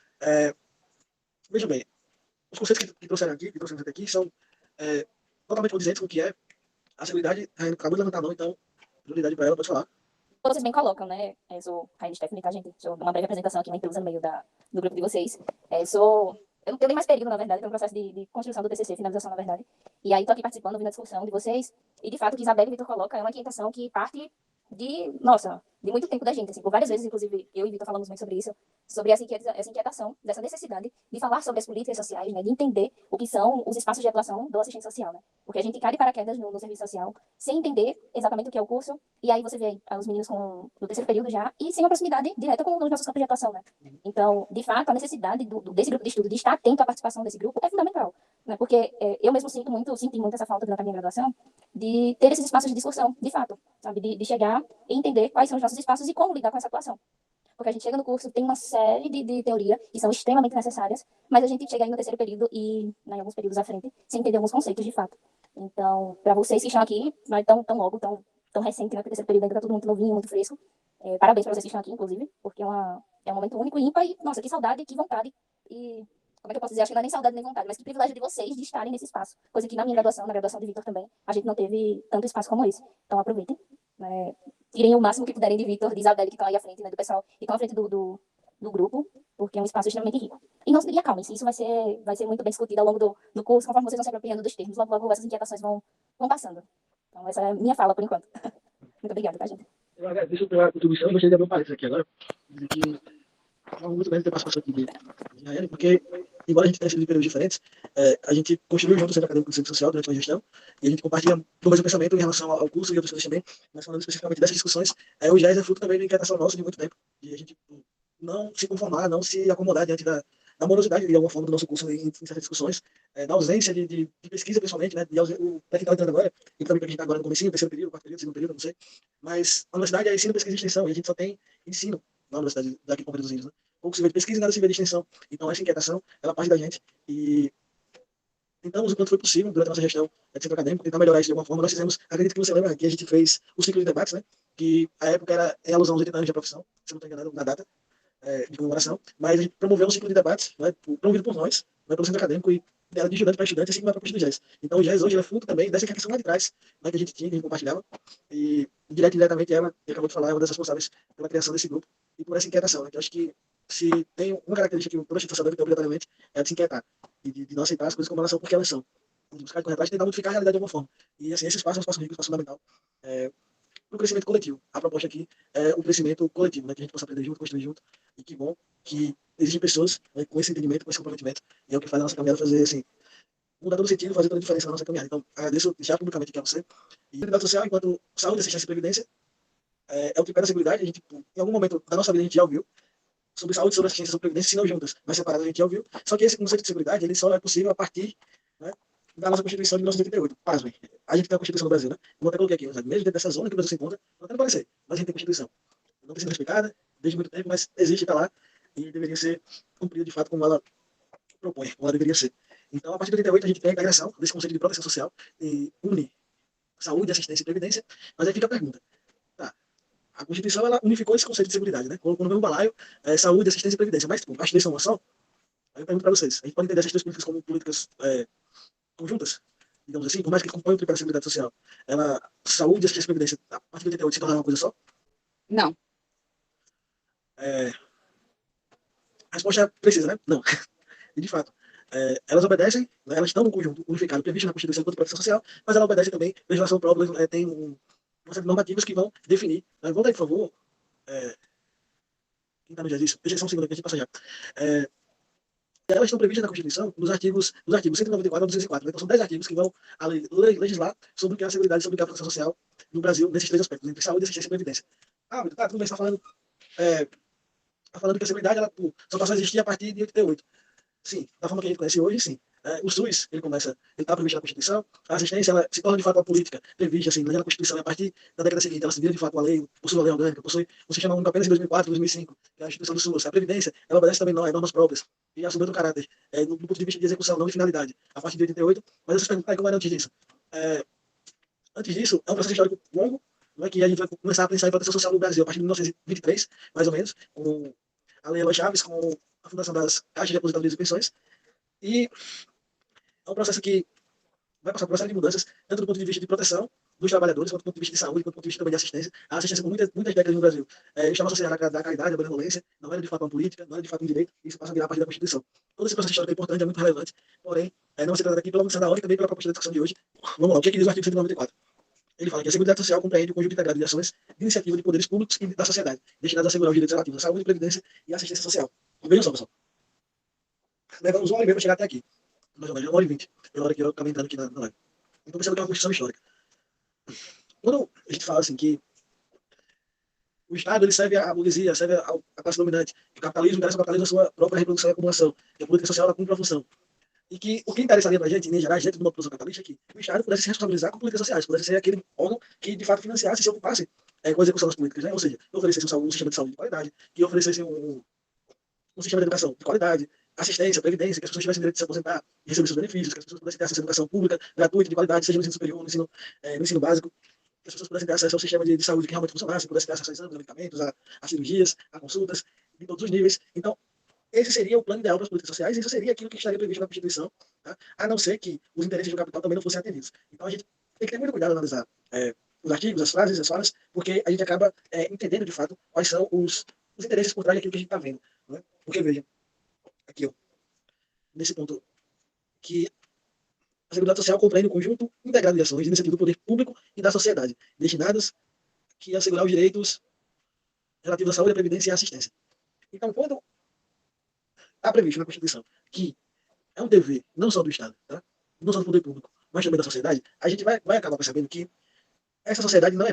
veja bem, os conceitos que trouxeram aqui, que trouxeram até aqui, são totalmente condizentes com o que é a seguridade. A Raine acabou de levantar a mão, então, prioridade para ela, pode falar. Vocês bem colocam, né? Eu sou Raine Stephanie, tá, gente? Sou uma breve apresentação aqui, uma intrusa no meio do grupo de vocês. Eu não tenho nem mais período, na verdade, pelo processo de construção do TCC, finalização, na verdade. E aí tô aqui participando, ouvindo a discussão de vocês. E, de fato, o que Isabel e Vitor colocam é uma inquietação que parte de muito tempo da gente, assim, por várias vezes, inclusive, eu e Vitor falamos muito sobre isso, sobre essa inquietação, dessa necessidade de falar sobre as políticas sociais, né, de entender o que são os espaços de atuação do assistente social, né, porque a gente cai de paraquedas no serviço social, sem entender exatamente o que é o curso, e aí você vê os meninos no terceiro período já, e sem uma proximidade direta com os nossos campos de atuação, né. Então, de fato, a necessidade desse grupo de estudo, de estar atento à participação desse grupo, é fundamental, né, porque eu mesmo senti muito essa falta durante a minha graduação, de ter esses espaços de discussão, de fato, sabe, de chegar e entender quais são os nossos espaços e como lidar com essa atuação. Porque a gente chega no curso, tem uma série de teoria que são extremamente necessárias, mas a gente chega aí no terceiro período e, em alguns períodos à frente, sem entender alguns conceitos de fato. Então, para vocês que estão aqui, não é tão logo, tão recente, né, porque o terceiro período ainda está tudo muito novinho, muito fresco. Parabéns para vocês que estão aqui, inclusive, porque é um momento único e ímpar e, nossa, que saudade, que vontade e... Como é que eu posso dizer? Acho que não é nem saudade nem vontade, mas que privilégio de vocês de estarem nesse espaço. Coisa que na minha graduação, na graduação de Vitor também, a gente não teve tanto espaço como esse. Então aproveitem. Tirem o máximo que puderem de Vitor, de Isabel, que estão aí à frente, né, do pessoal que estão à frente do grupo, porque é um espaço extremamente rico. E acalmem-se, isso vai ser muito bem discutido ao longo do curso, conforme vocês vão se apropriando dos termos. Logo essas inquietações vão passando. Então essa é a minha fala por enquanto. Muito obrigada, tá, gente? Eu agradeço pela contribuição e gostaria de abrir um parênteses aqui agora. É muito bem ter participação aqui de Raine, porque, embora a gente tenha sido de períodos diferentes, a gente construiu junto o Centro Acadêmico do Serviço Social durante a gestão, e a gente compartilha do mesmo pensamento em relação ao curso e outras coisas também, mas falando especificamente dessas discussões, o GES é fruto também de inquietação nossa de muito tempo, de a gente não se conformar, não se acomodar diante da morosidade, de alguma forma, do nosso curso em certas discussões, da ausência de pesquisa, pessoalmente, né, para quem está entrando agora, e também para quem está agora no comecinho, terceiro período, quarto período, segundo período, não sei, mas a universidade é ensino, pesquisa e extensão, e a gente só tem ensino na universidade daqui em Palmeiras dos Índios, né? Pouco se vê de pesquisa e nada se vê de extensão. Então, essa inquietação, ela parte da gente. E tentamos, o quanto foi possível, durante a nossa gestão de centro acadêmico, tentar melhorar isso de alguma forma. Nós fizemos, acredito que você lembra, que a gente fez o ciclo de debates, né? Que a época era em alusão aos 80 anos da profissão, se eu não estou enganado na data de comemoração. Mas a gente promoveu um ciclo de debates, né, promovido por nós, né, pelo centro acadêmico, e era de estudante para estudante, assim como a proposta do GES. Então, o GES hoje é fruto também dessa inquietação lá de trás, né, que a gente tinha, que a gente compartilhava. E, diretamente, ela, que acabou de falar, é uma das responsáveis pela criação desse grupo e por essa inquietação, né, que eu acho que se tem uma característica que toda instituição deve ter obrigatoriamente, é de se inquietar e de não aceitar as coisas como elas são porque elas são. De buscar correr atrás e tentar modificar a realidade de alguma forma. E assim, esse espaço é um espaço rico, um espaço fundamental para o crescimento coletivo. A proposta aqui é o crescimento coletivo, né, que a gente possa aprender junto, construir junto. E que bom que existem pessoas, né, com esse entendimento, com esse comprometimento. E é o que faz a nossa caminhada fazer, assim, mudar todo sentido, fazer toda a diferença na nossa caminhada. Então, agradeço já publicamente aqui a você. E a Seguridade Social, enquanto saúde, assistência e previdência, é o tripé da seguridade. A gente, em algum momento da nossa vida, a gente já ouviu sobre saúde, sobre assistência, sobre previdência, se não juntas, mas separadas, a gente já ouviu. Só que esse conceito de seguridade, ele só é possível a partir, né, da nossa Constituição de 1988. Pasmem, a gente tem a Constituição do Brasil, né? Eu até coloquei aqui, mesmo dentro dessa zona que o Brasil se encontra, não tem parecer, mas a gente tem Constituição. Não tem sido respeitada desde muito tempo, mas existe, está lá, e deveria ser cumprida de fato como ela propõe, como ela deveria ser. Então, a partir de 88, a gente tem a integração desse conceito de proteção social e une saúde, assistência e previdência, mas aí fica a pergunta. A Constituição, ela unificou esse conceito de seguridade, né? Colocou no mesmo balaio saúde, assistência e previdência. Mas, tipo, as três são uma só? Aí eu pergunto para vocês. A gente pode entender essas três políticas como políticas conjuntas? Digamos assim, por mais que compõem o tripé da seguridade social. Saúde, assistência e previdência, a partir de 88, se tornaram uma coisa só? Não. A resposta é precisa, né? Não. E, de fato, elas obedecem, né? Elas estão no conjunto unificado previsto na Constituição enquanto proteção social, mas ela obedece também legislação própria, tem uma série de normativas que vão definir. Volta aí, por favor. Quem está no dias? Deixa só um segundo aqui, a gente passa já. Elas estão previstas na Constituição nos artigos 194 a 204. Então, são 10 artigos que vão legislar sobre o que é a seguridade, sobre o que é a proteção social no Brasil, nesses três aspectos, entre saúde, assistência e previdência. Tá, tudo bem, você está falando, que a seguridade ela, só passou a existir a partir de 88. Sim, da forma que a gente conhece hoje, sim. O SUS, ele está previsto na Constituição, a assistência, ela se torna de fato uma política prevista assim, na Constituição, e a partir da década seguinte, ela se vira de fato uma lei, possui uma lei orgânica, possui um sistema único apenas em 2004, 2005, que é a instituição do SUS. A Previdência, ela obedece também normas próprias, e assume outro caráter, do ponto de vista de execução, não de finalidade, a partir de 88, mas vocês perguntam, como era antes disso? Antes disso, é um processo histórico longo, não é que a gente vai começar a pensar em proteção social no Brasil a partir de 1923, mais ou menos, com a Lei Eloy Chaves, com a fundação das caixas de aposentadorias e pensões, e é um processo que vai passar por uma série de mudanças, tanto do ponto de vista de proteção dos trabalhadores, quanto do ponto de vista de saúde, quanto do ponto de vista também de assistência. A assistência, por muitas décadas no Brasil, estava associada à caridade, à benevolência, não era de fato uma política, não era de fato um direito, e isso passa a virar a partir da Constituição. Todo esse processo histórico é importante, é muito relevante, porém, não vai ser tratado aqui pela Comissão da ONU e também pela proposta da discussão de hoje. Vamos lá, o que é que diz o artigo 194? Ele fala que a Seguridade Social compreende o conjunto integrado de ações de iniciativa de poderes públicos e da sociedade, destinadas a assegurar os direitos relativos à saúde, previdência e assistência social. Vejam só, pessoal. Levamos 1 hora e meia para chegar até aqui. Mais ou menos, 1 hora e 20, pela hora que eu acabei entrando aqui na live. Então, perceba que é uma construção histórica. Quando a gente fala assim que o Estado ele serve à burguesia, serve à classe dominante, que o capitalismo interessa o capitalismo a sua própria reprodução e acumulação, que a política social ela cumpre a função. E que o que interessaria para a gente, em geral, dentro de uma produção capitalista, é que o Estado pudesse se responsabilizar com políticas sociais, pudesse ser aquele órgão que, de fato, financiasse e se ocupasse com a execução das políticas, né? Ou seja, que oferecesse um sistema de saúde de qualidade, que oferecesse um sistema de educação de qualidade, assistência, previdência, que as pessoas tivessem direito de se aposentar e receber seus benefícios, que as pessoas pudessem ter acesso à educação pública, gratuita, de qualidade, seja no ensino superior, no ensino básico, que as pessoas pudessem ter acesso ao sistema de saúde que realmente funcionasse, pudessem ter acesso a exames, a medicamentos, a cirurgias, a consultas, de todos os níveis. Então, esse seria o plano ideal para as políticas sociais, e isso seria aquilo que estaria previsto na Constituição, tá? A não ser que os interesses do capital também não fossem atendidos. Então, a gente tem que ter muito cuidado ao analisar os artigos, as frases, as falas, porque a gente acaba entendendo, de fato, quais são os interesses por trás daquilo que a gente está vendo. Né? Porque, veja, aqui, ó, nesse ponto, que a Seguridade Social compreende o conjunto integrado de ações de iniciativa do poder público e da sociedade, destinadas a assegurar os direitos relativos à saúde, à previdência e à assistência. Então, quando está previsto na Constituição que é um dever não só do Estado, tá? Não só do poder público, mas também da sociedade, a gente vai acabar percebendo que essa sociedade não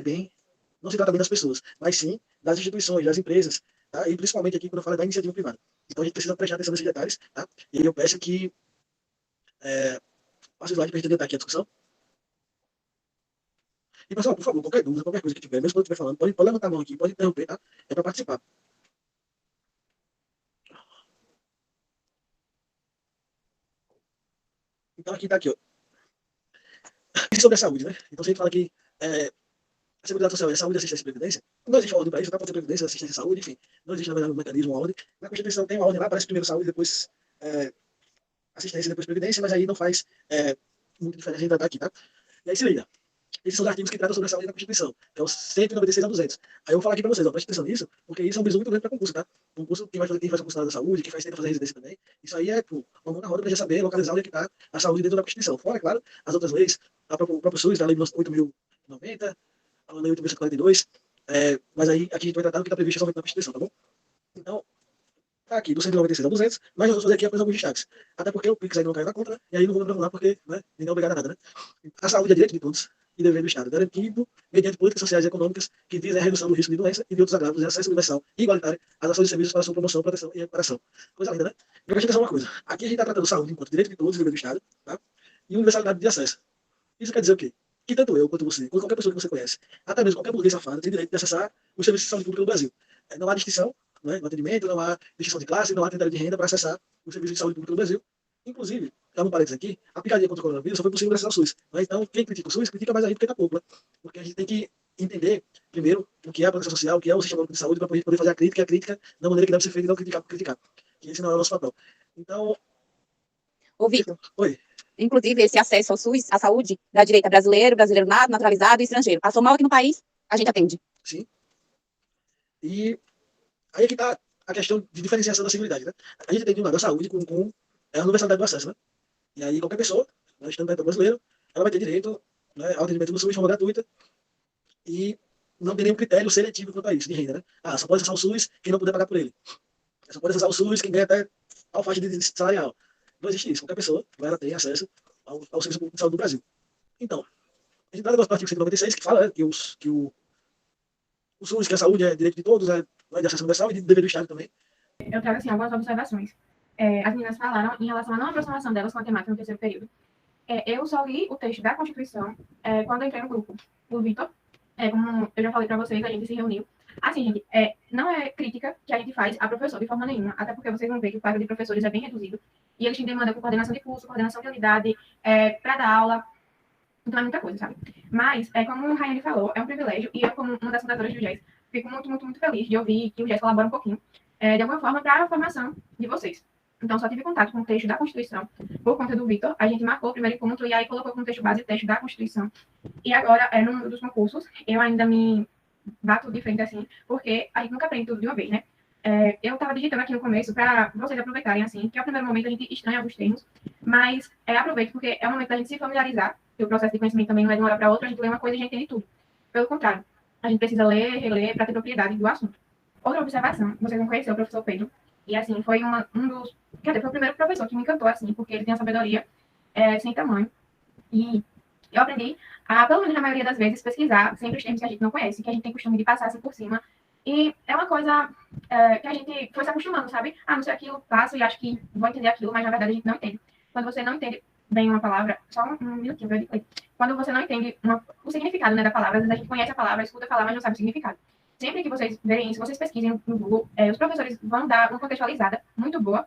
se trata bem das pessoas, mas sim das instituições, das empresas, tá? E principalmente aqui quando eu falo da iniciativa privada. Então a gente precisa prestar atenção nesses detalhes, tá? E aí eu peço que passe o slide para a gente adiantar aqui a discussão. E pessoal, por favor, qualquer dúvida, qualquer coisa que tiver, mesmo quando eu estiver falando, pode levantar a mão aqui, pode interromper, tá? É para participar. Então aqui está aqui, ó. Sobre a saúde, né? Então se a gente fala que a Seguridade Social é saúde, assistência e previdência, não existe ordem para isso, tá? Pode ser previdência, assistência e saúde, enfim. Não existe, na verdade, um mecanismo, uma ordem. Na Constituição tem uma ordem lá, aparece primeiro saúde, depois assistência e depois previdência, mas aí não faz muita diferença a gente tratar aqui, tá? E aí se liga. Esses são os artigos que tratam sobre a saúde na Constituição, que é os 196 a 200. Aí eu vou falar aqui para vocês, ó, presta atenção nisso, porque isso é um bisu muito grande para concurso, tá? Concurso, quem faz concurso na área da saúde, quem tenta fazer residência também, isso aí é uma mão na roda para já saber localizar onde é que está a saúde dentro da Constituição. Fora, é claro, as outras leis, o próprio SUS, a Lei 8.090, a Lei 8.142, mas aí aqui a gente vai tratar do que está previsto somente na Constituição, tá bom? Então, tá aqui, do 196 ao 200, mas nós vamos fazer aqui apenas alguns destaques. Até porque o Pix aí não caiu na conta, né? E aí não vou me aprofundar porque ninguém é obrigado a nada, né? A saúde é direito de todos e dever do Estado, garantido mediante políticas sociais e econômicas que visem a redução do risco de doença e de outros agravos e acesso universal e igualitário às ações e serviços para sua promoção, proteção e recuperação. Coisa linda, né? E presta atenção uma coisa. Aqui a gente está tratando saúde enquanto direito de todos e dever do Estado, tá? E universalidade de acesso. Isso quer dizer o quê? Que tanto eu, quanto você, quanto qualquer pessoa que você conhece, até mesmo qualquer burguês safado, tem direito de acessar os serviços de saúde pública no Brasil. Não há distinção, né, no atendimento, não há distinção de classe, não há critério de renda para acessar os serviços de saúde pública no Brasil. Inclusive, dá um parênteses aqui, a picadinha contra o coronavírus só foi possível graças ao SUS. Né? Então, quem critica o SUS, critica mais ainda porque está pouco. Né? Porque a gente tem que entender, primeiro, o que é a proteção social, o que é o sistema único de saúde, para poder fazer a crítica da maneira que deve ser feita e não criticar por criticar. Que esse não é o nosso papel. Então... Oi. Inclusive, esse acesso ao SUS, à saúde, dá direito a brasileiro, brasileiro naturalizado e estrangeiro. Passou mal aqui no país, a gente atende. Sim. E aí é que está a questão de diferenciação da seguridade, né? A gente tem de um lado a saúde com a universalidade do acesso, né? E aí qualquer pessoa, né, estando dentro do brasileiro, ela vai ter direito, né, ao atendimento do SUS de forma gratuita e não tem nenhum critério seletivo quanto a isso, de renda, né? Só pode acessar o SUS quem não puder pagar por ele. Só pode acessar o SUS quem ganha até a faixa de salarial. Não existe isso. Qualquer pessoa ela tem acesso ao serviço público de saúde do Brasil. Então, a gente dá negócio do artigo 196 que fala, né, que o SUS, que a saúde é direito de todos, é de acesso universal e de dever do Estado também. Eu trago, assim, algumas observações. As meninas falaram em relação à não aproximação delas com a temática no terceiro período. Eu só li o texto da Constituição quando eu entrei no grupo do Vitor. Como eu já falei para vocês, a gente se reuniu. Assim, gente, não é crítica que a gente faz a professor de forma nenhuma, até porque vocês vão ver que o cargo de professores é bem reduzido. E eles têm demanda por coordenação de curso, coordenação de unidade, para dar aula. Então é muita coisa, sabe? Mas, como a Raiane falou, é um privilégio, e eu, como uma das fundadoras do GES, fico muito, muito, muito feliz de ouvir que o GES colabora um pouquinho, de alguma forma, para a formação de vocês. Então, só tive contato com o texto da Constituição por conta do Vitor. A gente marcou o primeiro encontro e aí colocou como texto base o texto da Constituição. E agora, num dos concursos, eu ainda me bato de frente assim, porque a gente nunca aprende tudo de uma vez, né? Eu estava digitando aqui no começo para vocês aproveitarem, assim, que ao primeiro momento a gente estranha alguns termos, mas aproveite, porque é o momento da gente se familiarizar, que o processo de conhecimento também não é de uma hora para outra, a gente lê uma coisa e a gente entende tudo. Pelo contrário, a gente precisa ler, reler, para ter propriedade do assunto. Outra observação, vocês não conheceram o professor Pedro, e assim, foi um dos... Quer dizer, foi o primeiro professor que me encantou, assim, porque ele tem a sabedoria sem tamanho, e eu aprendi a, pelo menos na maioria das vezes, pesquisar sempre os termos que a gente não conhece, que a gente tem costume de passar assim por cima. E é uma coisa que a gente foi se acostumando, sabe? Ah, não sei aquilo, passo e acho que vou entender aquilo, mas na verdade a gente não entende. Quando você não entende bem uma palavra, só um minutinho, viu? Quando você não entende o significado, né, da palavra, às vezes a gente conhece a palavra, escuta falar, mas não sabe o significado. Sempre que vocês verem isso, vocês pesquisem no Google, os professores vão dar uma contextualizada muito boa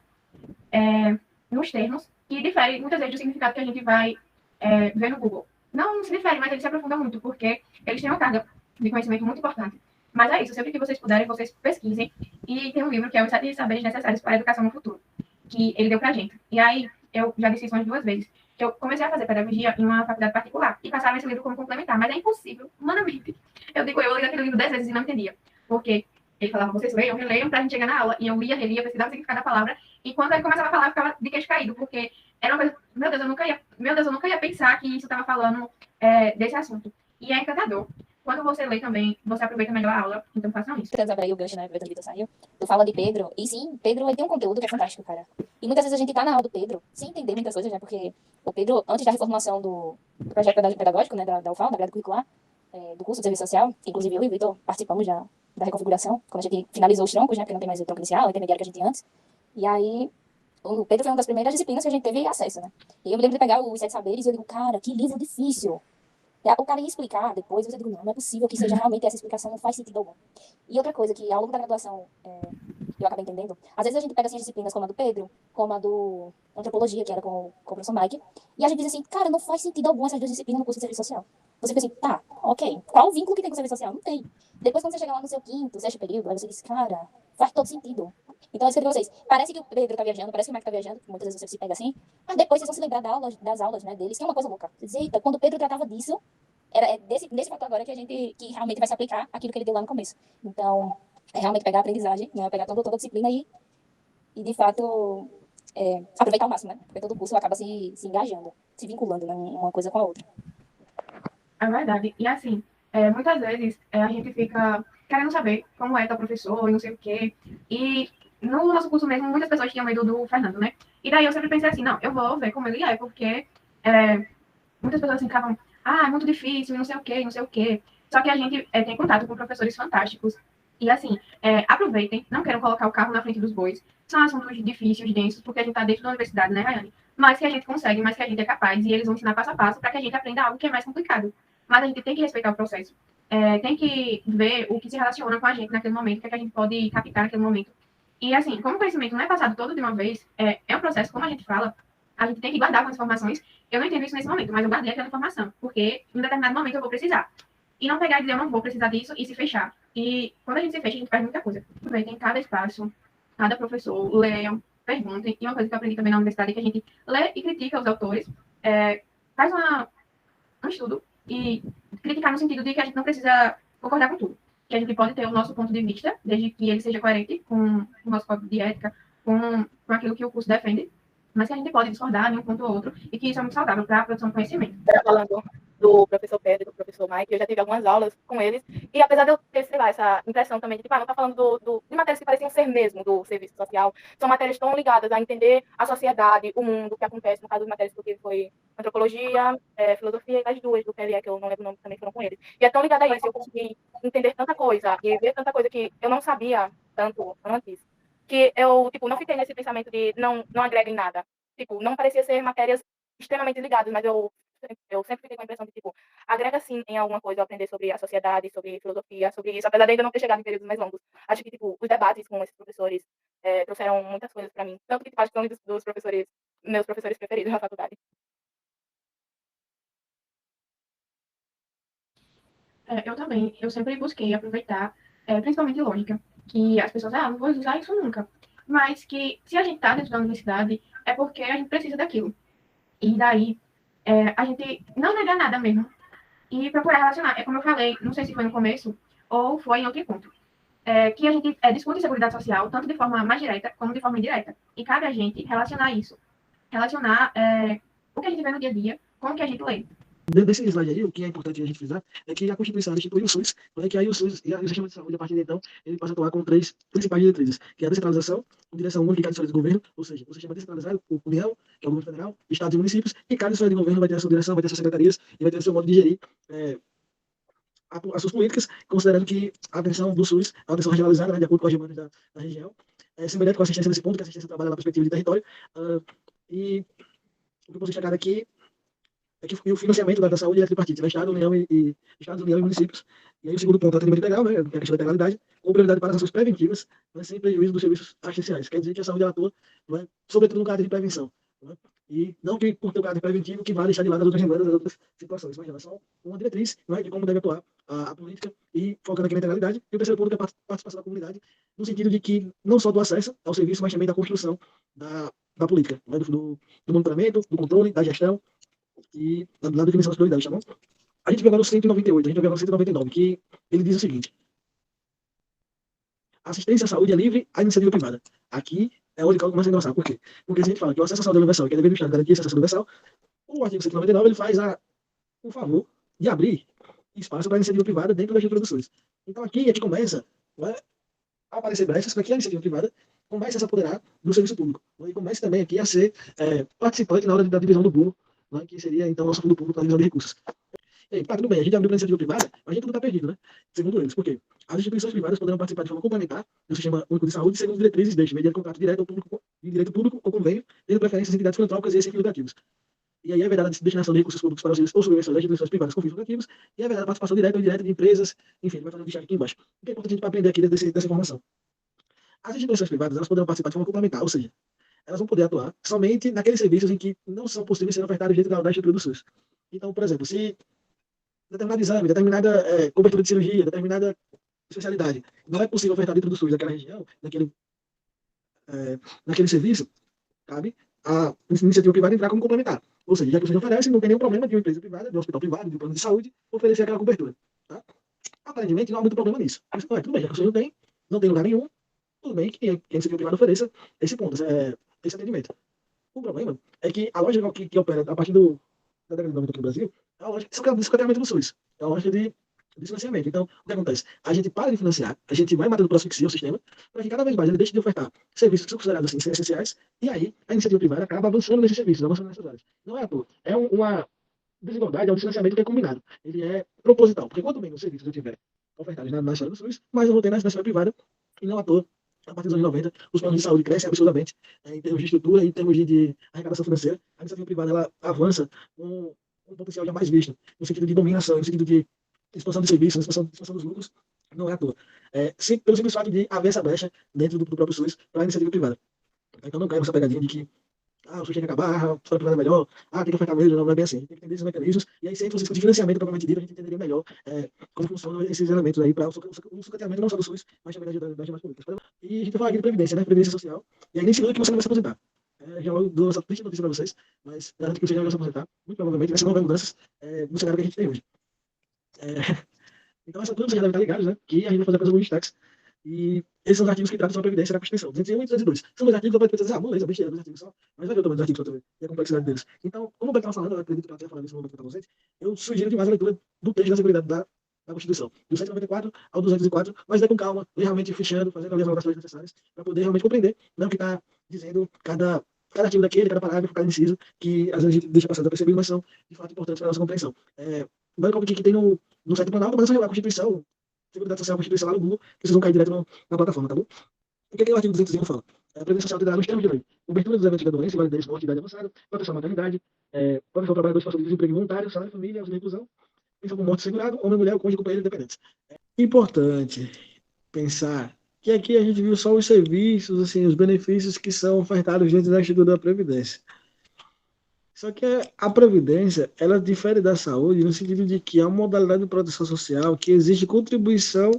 nos termos, que difere muitas vezes do significado que a gente vai ver no Google. Não se difere, mas eles se aprofundam muito, porque eles têm uma carga de conhecimento muito importante. Mas é isso, sempre que vocês puderem, vocês pesquisem. E tem um livro que é Os 7 Saberes Necessários para a Educação no Futuro, que ele deu pra gente. E aí, eu já disse isso umas 2 vezes, que eu comecei a fazer pedagogia em uma faculdade particular e passava esse livro como complementar, mas é impossível, humanamente. Eu li aquele livro 10 vezes e não entendia. Porque ele falava, vocês leiam, releiam pra gente chegar na aula, e eu lia, relia, pesquisava o significado da palavra, e quando ele começava a falar, eu ficava de queixo caído, porque era uma coisa, meu Deus, eu nunca ia pensar que isso estava falando desse assunto. E é encantador. Quando você lê também, você aproveita melhor a aula, então façam isso. Aí o gancho, né? Aproveitando que Vitor saiu. Tu fala de Pedro. E sim, Pedro ele tem um conteúdo que é fantástico, cara. E muitas vezes a gente tá na aula do Pedro sem entender muitas coisas, né? Porque o Pedro, antes da reformulação do projeto pedagógico, né? Da UFAL, da grade curricular, do curso de serviço social, inclusive eu e o Vitor participamos já da reconfiguração, quando a gente finalizou os troncos, né? Porque não tem mais o tronco inicial, o intermediário que a gente tinha antes. E aí, o Pedro foi uma das primeiras disciplinas que a gente teve acesso, né? E eu me lembro de pegar os 7 saberes e eu digo, cara, que livro difícil. O cara ia explicar depois, você digo, não é possível que seja realmente essa explicação, não faz sentido algum. E outra coisa que ao longo da graduação eu acabei entendendo, às vezes a gente pega assim, disciplinas como a do Pedro, como a do antropologia, que era com o professor Mike, e a gente diz assim, cara, não faz sentido algum essas 2 disciplinas no curso de serviço social. Você fica assim, tá, ok, qual o vínculo que tem com o serviço social? Não tem. Depois quando você chega lá no seu 5º, 6º período, aí você diz, cara, faz todo sentido. Então, eu escrevi pra vocês, parece que o Pedro tá viajando, parece que o Mike tá viajando, muitas vezes você se pega assim, mas depois vocês vão se lembrar das aulas, né, deles, que é uma coisa louca. Você diz, eita, quando o Pedro tratava disso, era desse fator agora que realmente vai se aplicar aquilo que ele deu lá no começo. Então, é realmente pegar a aprendizagem, né? Pegar toda a disciplina e de fato, aproveitar ao máximo, né? Porque todo curso acaba se engajando, se vinculando, né? Uma coisa com a outra. É verdade. E assim, muitas vezes a gente fica querendo saber como é tal professor e não sei o quê. E no nosso curso mesmo, muitas pessoas tinham medo do Fernando, né? E daí eu sempre pensei assim, não, eu vou ver como ele é, porque muitas pessoas assim ficavam, é muito difícil, não sei o quê, não sei o quê. Só que a gente tem contato com professores fantásticos. E assim, aproveitem, não queiram colocar o carro na frente dos bois. São assuntos difíceis, densos, porque a gente está dentro da universidade, né, Rayane? Mas que a gente consegue, mas que a gente é capaz, e eles vão ensinar passo a passo para que a gente aprenda algo que é mais complicado. Mas a gente tem que respeitar o processo. Tem que ver o que se relaciona com a gente naquele momento, o que, é que a gente pode captar naquele momento. E assim, como o conhecimento não é passado todo de uma vez, é um processo, como a gente fala, a gente tem que guardar algumas informações. Eu não entendo isso nesse momento, mas eu guardei aquela informação, porque em um determinado momento eu vou precisar. E não pegar e dizer, eu não vou precisar disso, e se fechar. E quando a gente se fecha, a gente faz muita coisa. Aproveitem cada espaço, cada professor, leiam, perguntem. E uma coisa que eu aprendi também na universidade é que a gente lê e critica os autores, faz um estudo e criticar no sentido de que a gente não precisa concordar com tudo. Que a gente pode ter o nosso ponto de vista, desde que ele seja coerente com o nosso código de ética, com aquilo que o curso defende, mas que a gente pode discordar de um ponto ou outro, e que isso é muito saudável para a produção de conhecimento. Falando do professor Pedro, do professor Mike, eu já tive algumas aulas com eles, e apesar de eu ter, sei lá, essa impressão também de que, não tá falando de matérias que pareciam ser mesmo do serviço social, são matérias tão ligadas a entender a sociedade, o mundo, o que acontece, no caso das matérias que eu tive foi antropologia, filosofia, e as 2 do PLE, que eu não lembro o nome, também foram com eles. E é tão ligada a isso, eu consegui entender tanta coisa, e ver tanta coisa que eu não sabia tanto antes, que eu, não fiquei nesse pensamento de não agrega em nada. Não parecia ser matérias extremamente ligadas, mas eu sempre fiquei com a impressão de, agrega sim em alguma coisa aprender sobre a sociedade, sobre filosofia, sobre isso, apesar de ainda não ter chegado em períodos mais longos. Acho que, os debates com esses professores trouxeram muitas coisas para mim. Tanto que, acho que são dos professores, meus professores preferidos na faculdade. Eu também, eu sempre busquei aproveitar, principalmente lógica, que as pessoas, não vou usar isso nunca. Mas que se a gente está dentro da universidade, é porque a gente precisa daquilo. E daí, a gente não negar nada mesmo. E procurar relacionar. É como eu falei, não sei se foi no começo ou foi em outro encontro. Que a gente discute seguridade social, tanto de forma mais direta como de forma indireta. E cabe a gente relacionar isso. Relacionar o que a gente vê no dia a dia com o que a gente lê. Dentro desse slide aí, o que é importante a gente frisar é que a Constituição institui o SUS, né, que aí o SUS e o sistema de saúde, a partir de então, ele passa a atuar com 3 principais diretrizes, que é a descentralização, a direção única e cada esfera de governo, ou seja, o sistema descentralizado, a União, que é o governo federal, estados e municípios, e cada esfera de governo vai ter a sua direção, vai ter suas secretarias e vai ter o seu modo de gerir as suas políticas, considerando que a atenção do SUS é uma atenção regionalizada, né, de acordo com as demandas da região, semelhante com a assistência nesse ponto, que a assistência trabalha na perspectiva de território, e o que eu posso destacar aqui é que o financiamento da saúde é tripartite, né? Estado, União Estados, União e municípios. E aí o segundo ponto é o atendimento integral, né? Que é a questão da integralidade, com prioridade para as ações preventivas, mas sem prejuízo dos serviços assistenciais. Quer dizer que a saúde atua, né, sobretudo no caráter de prevenção. Né? E não que por ter o caráter preventivo que vai deixar de lado as outras demandas, as outras situações, mas é só uma diretriz, né, de como deve atuar a política e focando aqui na integralidade. E o terceiro ponto é a participação da comunidade, no sentido de que não só do acesso ao serviço, mas também da construção da política, né? do monitoramento, do controle, da gestão e na definição das prioridades, tá bom? A gente vê agora o 198, a gente vê agora o 199, que ele diz o seguinte: assistência à saúde é livre à iniciativa privada. Aqui é onde começa a engrossar. Por quê? Porque se a gente fala que o acesso à saúde é universal, que é dever do Estado garantir esse acesso universal, o artigo 199 ele faz o favor de abrir espaço para a iniciativa privada dentro da estrutura do SUS. Então aqui é que começa, né, a aparecer brechas para que a iniciativa privada comece a se apoderar do serviço público. E comece também aqui a ser participante na hora da divisão do bolo, né, que seria então o nosso fundo público para a divisão de recursos. E aí, tudo bem, a gente abriu para a iniciativa privada, mas a gente não está perdido, né? Segundo eles. Por quê? As instituições privadas poderão participar de forma complementar do Sistema Único de Saúde, segundo diretrizes deste, mediante contrato direto ao público, de direito público ou convênio, tendo preferência às entidades filantrópicas e sem fins lucrativos. E aí é verdade a destinação de recursos públicos para auxílios ou subvenções das instituições privadas com fins lucrativos, e é verdade a participação direta ou indireta de empresas, enfim, vai fazer um destaque aqui embaixo. O que é importante a gente aprender aqui dessa informação? As instituições privadas, elas poderão participar de forma complementar, ou seja, elas vão poder atuar somente naqueles serviços em que não são possíveis ser ofertados dentro da estrutura do SUS. Então, por exemplo, se determinado exame, determinada cobertura de cirurgia, determinada especialidade não é possível ofertar dentro do SUS, daquela região, naquele serviço, cabe a iniciativa privada entrar como complementar. Ou seja, já que você oferece, não tem nenhum problema de uma empresa privada, de um hospital privado, de um plano de saúde, oferecer aquela cobertura. Tá? Aparentemente, não há muito problema nisso. Mas, tudo bem, já que você não tem lugar nenhum, tudo bem que a iniciativa privada ofereça esse ponto, esse atendimento. O problema é que a lógica que opera a partir da década de 90 aqui no Brasil é a lógica de escateamento do SUS. É a lógica de financiamento. Então, o que acontece? A gente para de financiar, a gente vai matando por asfixia o sistema, para que cada vez mais ele deixe de ofertar serviços que são considerados assim, essenciais, e aí a iniciativa privada acaba avançando nesses serviços, avançando nessas áreas. Não é à toa. É uma desigualdade, é um financiamento que é combinado. Ele é proposital, porque quanto menos serviços eu tiver ofertados na esfera do SUS, mais eu vou ter na esfera privada, e não à toa. A partir dos anos 90, os planos de saúde crescem absurdamente em termos de estrutura e em termos de arrecadação financeira. A iniciativa privada ela avança com um potencial jamais visto, no sentido de dominação, no sentido de expansão de serviços, expansão dos lucros, não é à toa. Pelo simples fato de haver essa brecha dentro do próprio SUS para a iniciativa privada. Então não cai nessa pegadinha de que o SUS tem que acabar, a história privada é melhor, tem que ofertar mesmo, não é bem assim. Tem que entender esses mecanismos, e aí se a gente fosse discutir financiamento propriamente dito, a gente entenderia melhor como funcionam esses elementos aí para o sucateamento não só do SUS, mas também das demais políticas. E a gente vai falar aqui de Previdência, né? Previdência Social, e aí nem se ilude que você não vai se aposentar. Já dou essa triste notícia para vocês, mas garanto que você já vai se aposentar, muito provavelmente, vai ser novas mudanças no cenário que a gente tem hoje. Então, essa turma vocês já devem estar ligados, né? Que a gente vai fazer alguns destaques. E esses são os artigos que tratam sobre a Previdência da Constituição. 201 e 202. São dois artigos que eu posso pensar, beleza, besteira, dois artigos só. Mas vai ver o tamanho dos artigos também, e a complexidade deles. Então, como o Beto estava falando, eu acredito que ela tenha falado isso no momento que eu estava ausente, eu sugiro demais a leitura do texto da Seguridade da Constituição, do 194 ao 204, mas com calma, realmente fechando, fazendo ali as anotações necessárias, para poder realmente compreender, não o que está dizendo cada artigo daquele, cada parágrafo, cada inciso, que às vezes a gente deixa passar desapercebido, mas são de fato importantes para a nossa compreensão. Vai como que tem no site do Planalto, mas é só a Constituição, Seguridade Social, Constituição lá no Google, que vocês vão cair direto na plataforma, tá bom? O que é o artigo 201 fala? A Previdência Social terá nos termos de lei cobertura dos eventos da doença, invalidez, morte, idade avançada, proteção à maternidade, proteção ao trabalhador de desemprego voluntário, salário, família, auxílio de reclusão, pensão por morte segurado, homem, mulher, cônjuge, companheiro e dependentes. Importante pensar que aqui a gente viu só os serviços, assim, os benefícios que são ofertados dentro da Instituto da Previdência. Só que a Previdência, ela difere da saúde no sentido de que é uma modalidade de proteção social que exige contribuição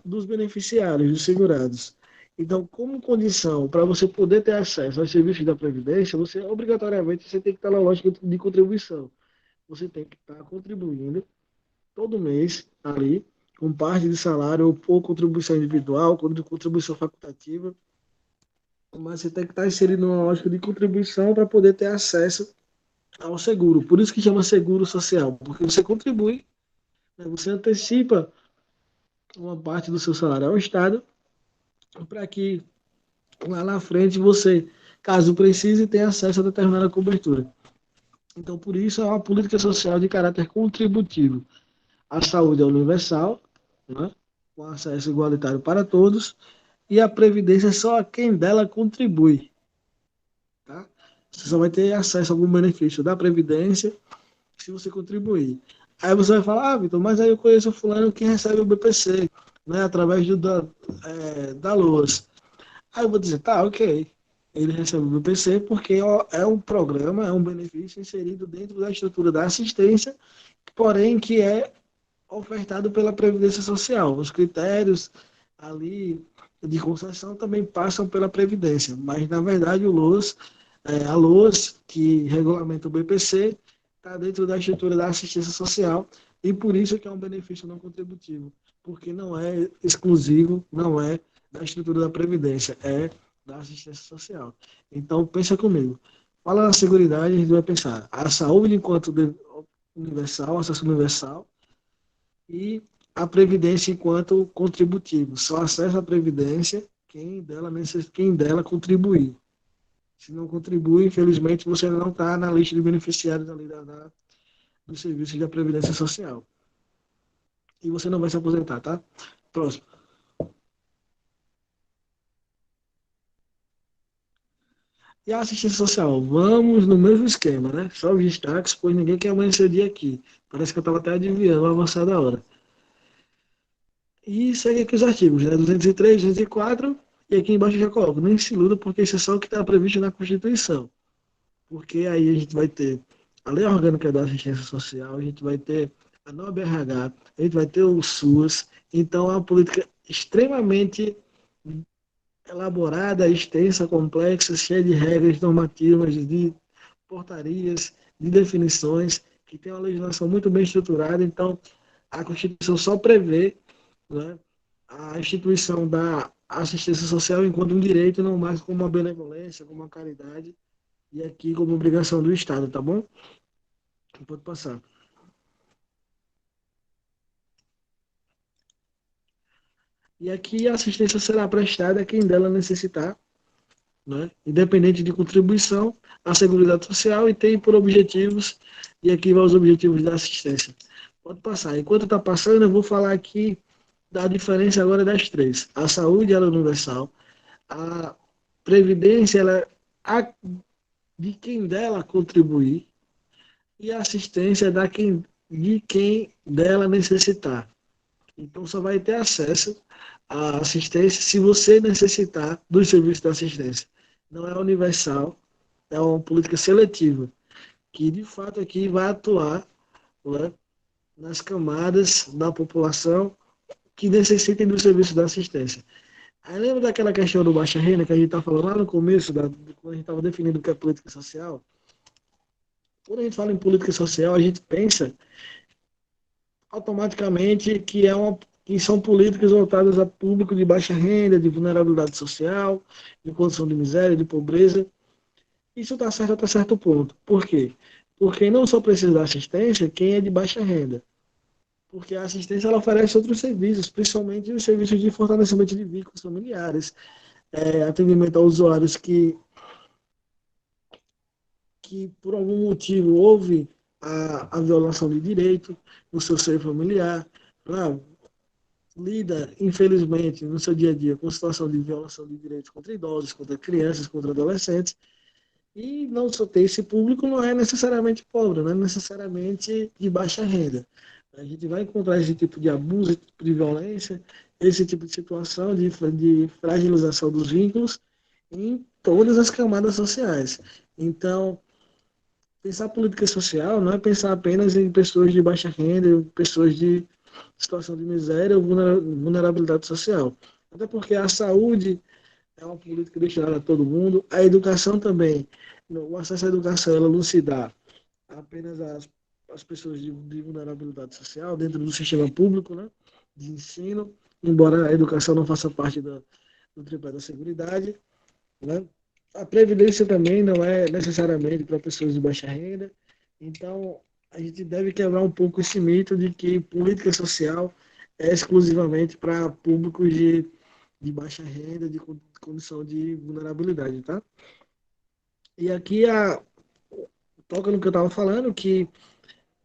dos beneficiários, dos segurados. Então, como condição para você poder ter acesso aos serviços da Previdência, você obrigatoriamente você tem que estar na lógica de contribuição. Você tem que estar contribuindo todo mês ali, com parte de salário ou por contribuição individual, contribuição facultativa, mas você tem que estar inserido numa lógica de contribuição para poder ter acesso ao seguro. Por isso que chama seguro social, porque você contribui, né, você antecipa uma parte do seu salário ao Estado para que lá na frente você, caso precise, tenha acesso a determinada cobertura. Então, por isso, é uma política social de caráter contributivo. A saúde é universal, né, com acesso igualitário para todos, e a Previdência é só a quem dela contribui. Tá? Você só vai ter acesso a algum benefício da Previdência se você contribuir. Aí você vai falar, Vitor, mas aí eu conheço o fulano que recebe o BPC, né, através da LOAS. Aí eu vou dizer, tá, ok. Ele recebe o BPC porque ó, é um programa, é um benefício inserido dentro da estrutura da assistência, porém que é ofertado pela Previdência Social. Os critérios ali de concessão também passam pela Previdência, mas na verdade a LOAS, que regulamenta o BPC, está dentro da estrutura da assistência social e por isso que é um benefício não contributivo, porque não é exclusivo, não é da estrutura da Previdência, é da assistência social. Então, pensa comigo. Fala na Seguridade, a gente vai pensar a saúde enquanto universal, acesso universal, e a Previdência enquanto contributivo. Só acessa a Previdência quem dela contribuir. Se não contribui, infelizmente, você não está na lista de beneficiários ali do serviço da Previdência Social. E você não vai se aposentar, tá? Próximo. E a assistência social? Vamos no mesmo esquema, né? Só os destaques, pois ninguém quer amanhecer o dia aqui. Parece que eu estava até adivinhando, vai avançar da hora. E segue aqui os artigos, né? 203, 204, e aqui embaixo eu já coloco. Nem se iluda, porque isso é só o que está previsto na Constituição. Porque aí a gente vai ter a Lei Orgânica da Assistência Social, a gente vai ter a NOBRH, a gente vai ter o SUS. Então, é uma política extremamente elaborada, extensa, complexa, cheia de regras normativas, de portarias, de definições, que tem uma legislação muito bem estruturada. Então, a Constituição só prevê, né, a instituição da assistência social enquanto um direito, não mais como uma benevolência, como uma caridade, e aqui como obrigação do Estado, tá bom? Pode passar. E aqui a assistência será prestada a quem dela necessitar, né? Independente de contribuição, à Seguridade Social e tem por objetivos, e aqui vai os objetivos da assistência. Pode passar. Enquanto está passando, eu vou falar aqui da diferença agora das três. A saúde, ela é universal. A previdência, ela é de quem dela contribuir. E a assistência é de quem dela necessitar. Então, só vai ter acesso à assistência se você necessitar dos serviços da assistência. Não é universal, é uma política seletiva, que de fato aqui vai atuar, né, nas camadas da população que necessitem do serviço da assistência. Aí lembra daquela questão do baixa renda que a gente estava falando lá no começo, quando a gente estava definindo o que é política social? Quando a gente fala em política social, a gente pensa automaticamente que são políticas voltadas a público de baixa renda, de vulnerabilidade social, de condição de miséria, de pobreza. Isso está certo até certo ponto. Por quê? Porque não só precisa da assistência quem é de baixa renda. Porque a assistência ela oferece outros serviços, principalmente os serviços de fortalecimento de vínculos familiares, atendimento a usuários que por algum motivo houve a violação de direito no seu seio familiar, lida, infelizmente, no seu dia a dia com situação de violação de direitos contra idosos, contra crianças, contra adolescentes, e não só ter esse público não é necessariamente pobre, não é necessariamente de baixa renda. A gente vai encontrar esse tipo de abuso, esse tipo de violência, esse tipo de situação de fragilização dos vínculos em todas as camadas sociais. Então, pensar política social não é pensar apenas em pessoas de baixa renda, pessoas de situação de miséria ou vulnerabilidade social. Até porque a saúde é uma política destinada a todo mundo, a educação também. O acesso à educação ela não se dá apenas às pessoas de vulnerabilidade social dentro do sistema público, né, de ensino, embora a educação não faça parte do tripé da seguridade, né? A previdência também não é necessariamente para pessoas de baixa renda. Então, a gente deve quebrar um pouco esse mito de que política social é exclusivamente para públicos de baixa renda, de condição de vulnerabilidade, tá? E aqui toca no que eu estava falando, que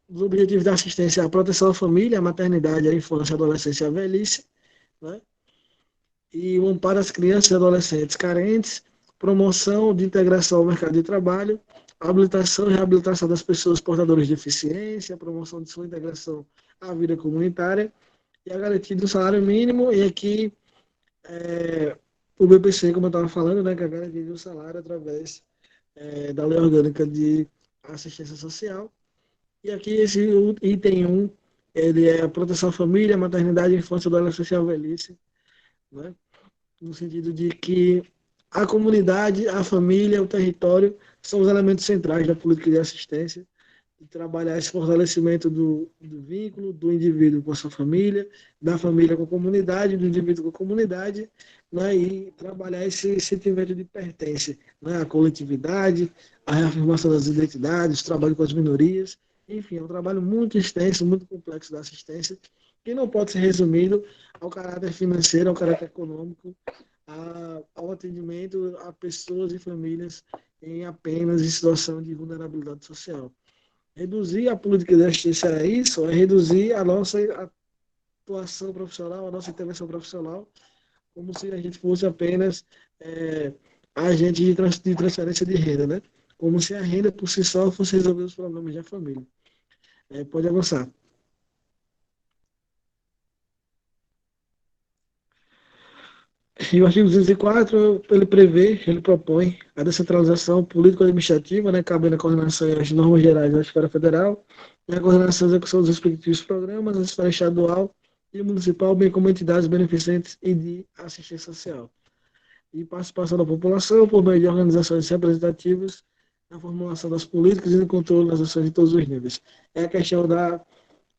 os objetivos da assistência é a proteção à família, a maternidade, a infância, a adolescência e a velhice, né? E o amparo às crianças e adolescentes carentes, promoção de integração ao mercado de trabalho, habilitação e reabilitação das pessoas portadoras de deficiência, promoção de sua integração à vida comunitária e a garantia do salário mínimo. E aqui o BPC, como eu estava falando, né, que é a garantia do salário através da Lei Orgânica de Assistência Social. E aqui esse item 1, ele é a proteção à família, maternidade, infância, adolescência e velhice, né? No sentido de que a comunidade, a família, o território são os elementos centrais da política de assistência, e trabalhar esse fortalecimento do vínculo do indivíduo com a sua família, da família com a comunidade, do indivíduo com a comunidade, né, e trabalhar esse sentimento de pertence, né, à coletividade, a reafirmação das identidades, trabalho com as minorias, enfim, é um trabalho muito extenso, muito complexo da assistência, que não pode ser resumido ao caráter financeiro, ao caráter econômico, ao atendimento a pessoas e famílias em situação de vulnerabilidade social. Reduzir a política de assistência a isso é reduzir a nossa atuação profissional, a nossa intervenção profissional, como se a gente fosse apenas agente de transferência de renda, né? Como se a renda por si só fosse resolver os problemas da família. Pode avançar. E o artigo 204, ele propõe a descentralização político-administrativa, né, cabendo a coordenação e as normas gerais da esfera federal, e a coordenação e execução dos respectivos programas na esfera estadual e municipal, bem como entidades beneficentes e de assistência social. E participação da população por meio de organizações representativas na formulação das políticas e no controle das ações em todos os níveis. É a questão da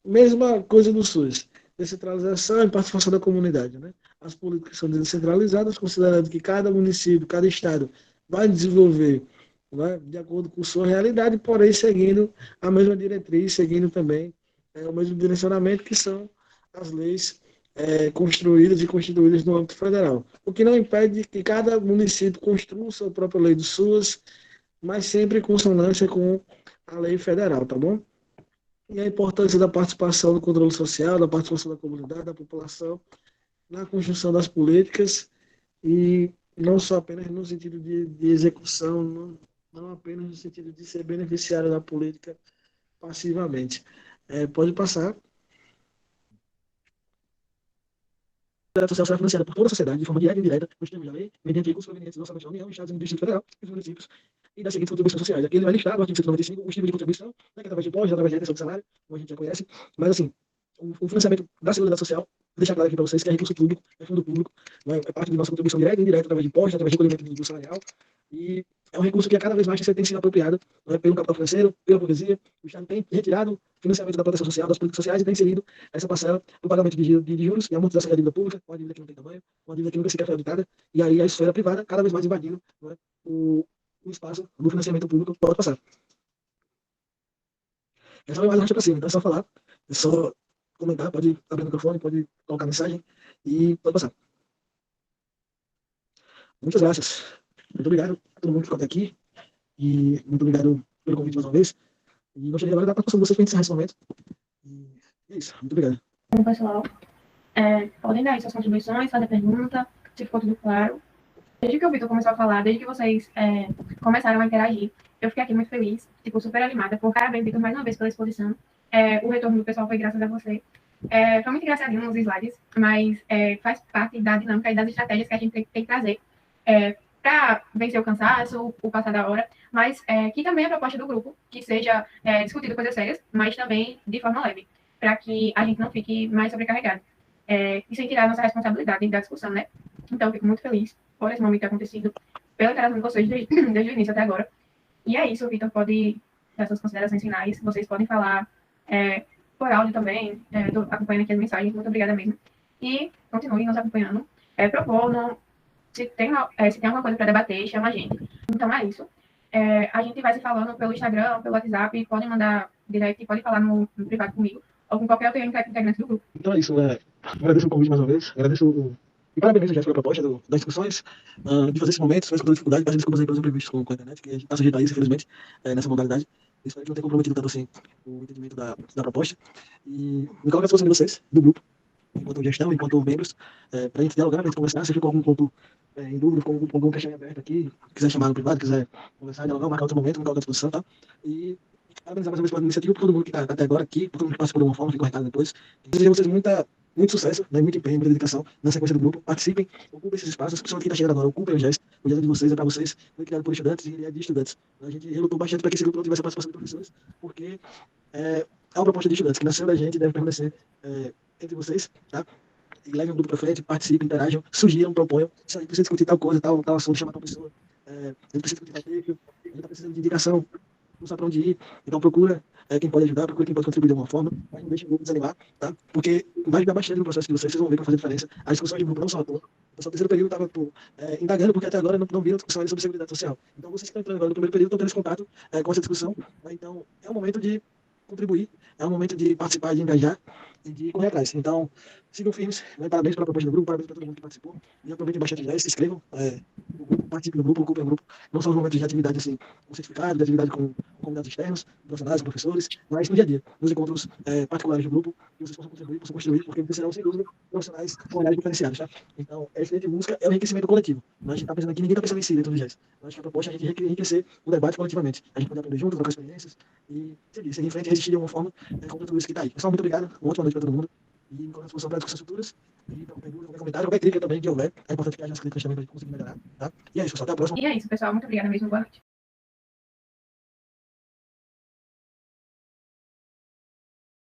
mesma coisa do SUS, descentralização e participação da comunidade, né? As políticas são descentralizadas, considerando que cada município, cada estado vai desenvolver, né, de acordo com sua realidade, porém seguindo a mesma diretriz, seguindo também o mesmo direcionamento que são as leis construídas e constituídas no âmbito federal. O que não impede que cada município construa sua própria lei do SUS, mas sempre em consonância com a lei federal, tá bom? E a importância da participação do controle social, da participação da comunidade, da população, na construção das políticas, e não só apenas no sentido de execução, não apenas no sentido de ser beneficiário da política passivamente. Pode passar. A social será financiada por toda a sociedade, de forma direta e indireta, nos termos da lei, mediante recursos provenientes não somente da União, Estados e do Distrito Federal e dos municípios, e das seguintes contribuições sociais. Aqui ele vai listar, no artigo 195, os tipos de contribuição, né, que é através de impostos, através de retenção de salário, como a gente já conhece, mas assim, o financiamento da Seguridade Social, vou deixar claro aqui para vocês que é recurso público, é fundo público, né, é parte da nossa contribuição direta e indireta, através de impostos, através de recolhimento do salarial, e é um recurso que a cada vez mais tem sido apropriado, né, pelo capital financeiro, pela burguesia. O Estado tem retirado o financiamento da proteção social, das políticas sociais, e tem inserido essa parcela do pagamento de juros e amortização da dívida pública, uma dívida que não tem tamanho, uma dívida que nunca sequer foi auditada, e aí a esfera privada cada vez mais invadindo, né, o espaço do financiamento público. Pode passar. É só mais para cima, então é só falar, é só comentar, pode abrir o microfone, pode colocar mensagem e pode passar. Muitas graças. Muito obrigado a todo mundo que ficou até aqui. E muito obrigado pelo convite mais uma vez. E gostaria agora de dar a participação de vocês para encerrar esse momento. E é isso. Muito obrigado. Bom, pessoal, podem dar aí suas contribuições, fazer pergunta, se ficou tudo claro. Desde que o Vitor começou a falar, desde que vocês começaram a interagir, eu fiquei aqui muito feliz, tipo, super animada. Parabéns, Vitor, mais uma vez pela exposição. O retorno do pessoal foi graças a você. Foi muito engraçadinho nos slides, mas faz parte da dinâmica e das estratégias que a gente tem que trazer para vencer o cansaço, o passar da hora. mas que também a proposta do grupo, que seja discutido coisas sérias, mas também de forma leve, para que a gente não fique mais sobrecarregado. E sem tirar a nossa responsabilidade da discussão, né? Então, eu fico muito feliz por esse momento ter acontecido, pela interação de vocês desde o início até agora. E é isso, o Vitor pode dar suas considerações finais, vocês podem falar por áudio também, acompanhando aqui as mensagens, muito obrigada mesmo. E continuem nos acompanhando. Se tem alguma coisa para debater, chama a gente. Então é isso. A gente vai se falando pelo Instagram, pelo WhatsApp, podem mandar direct, podem falar no privado comigo, ou com qualquer outro integrante do grupo. Então é isso. Agradeço o convite mais uma vez. E parabenizo já pela proposta das discussões, de fazer esse momento, se com dificuldade, peço desculpas aí pelos imprevistos com a internet, que a gente está sujeito a isso, infelizmente, nessa modalidade. Espero que não tenha comprometido tanto assim o entendimento da proposta. E me coloco à disposição de vocês, do grupo, enquanto gestão, enquanto membros, para a gente dialogar, para a gente conversar, se ficou algum ponto em dúvida, com algum questionamento aberto aqui, quiser chamar no privado, quiser conversar, dialogar, marcar outro momento, me coloco à disposição, tá? E parabenizar mais uma vez pela iniciativa, por todo mundo que está até agora aqui, por todo mundo que participou de alguma forma, fica o recado depois. Desejo a vocês muito sucesso, né, muito empenho, muita dedicação na sequência do grupo. Participem, ocupem esses espaços, principalmente quem está chegando agora, ocupem o GES. O GES é de vocês, é para vocês, foi criado por estudantes e é de estudantes. A gente relutou bastante para que esse grupo não tivesse a participação de professores, porque é uma proposta de estudantes que nasceu da gente e deve permanecer entre vocês, tá? E levem o grupo para frente, participem, interajam, sugiram, proponham. Se a gente precisa discutir tal coisa, tal assunto, chamar tal pessoa. A gente precisa discutir tal texto, a gente está precisando de indicação, não sabe para onde ir. Então procura quem pode ajudar, procura quem pode contribuir de alguma forma, mas não deixe o grupo desanimar, tá? Porque vai ajudar bastante no processo de vocês vão ver que vai fazer diferença. As discussões de grupo não são à toa. O pessoal do terceiro período estava indagando, porque até agora não viram discussão sobre seguridade social. Então vocês que estão entrando agora no primeiro período estão tendo esse contato com essa discussão. Então é um momento de contribuir, é um momento de participar, de engajar e de correr atrás. Então, sigam firmes, né? Parabéns pela proposta do grupo, parabéns para todo mundo que participou. E aproveitem bastante já, se inscrevam no grupo, participem do grupo, ocupem o grupo. Não só nos momentos de atividade assim, com certificado, de atividade com convidados externos, profissionais, professores, mas no dia a dia, nos encontros particulares do grupo, que vocês possam contribuir, possam construir, porque vocês serão, sem dúvida, profissionais com olhares diferenciados, tá? Então, a excelente música é o enriquecimento coletivo. A gente está pensando aqui, ninguém está pensando em si dentro do GES. Acho que a proposta é a gente enriquecer o debate coletivamente. A gente pode aprender junto, trocar experiências e seguir em frente e resistir de alguma forma contra tudo isso que está aí. Pessoal, muito obrigado. Uma ótima noite para todo mundo. E me coloco à disposição para discussões futuras. E para perguntas, qualquer comentário, qualquer crítica também que houver. É importante que haja as críticas também para a gente conseguir melhorar. Tá? E é isso, pessoal. Até a próxima. E é isso, pessoal. Muito obrigada mesmo. Boa noite.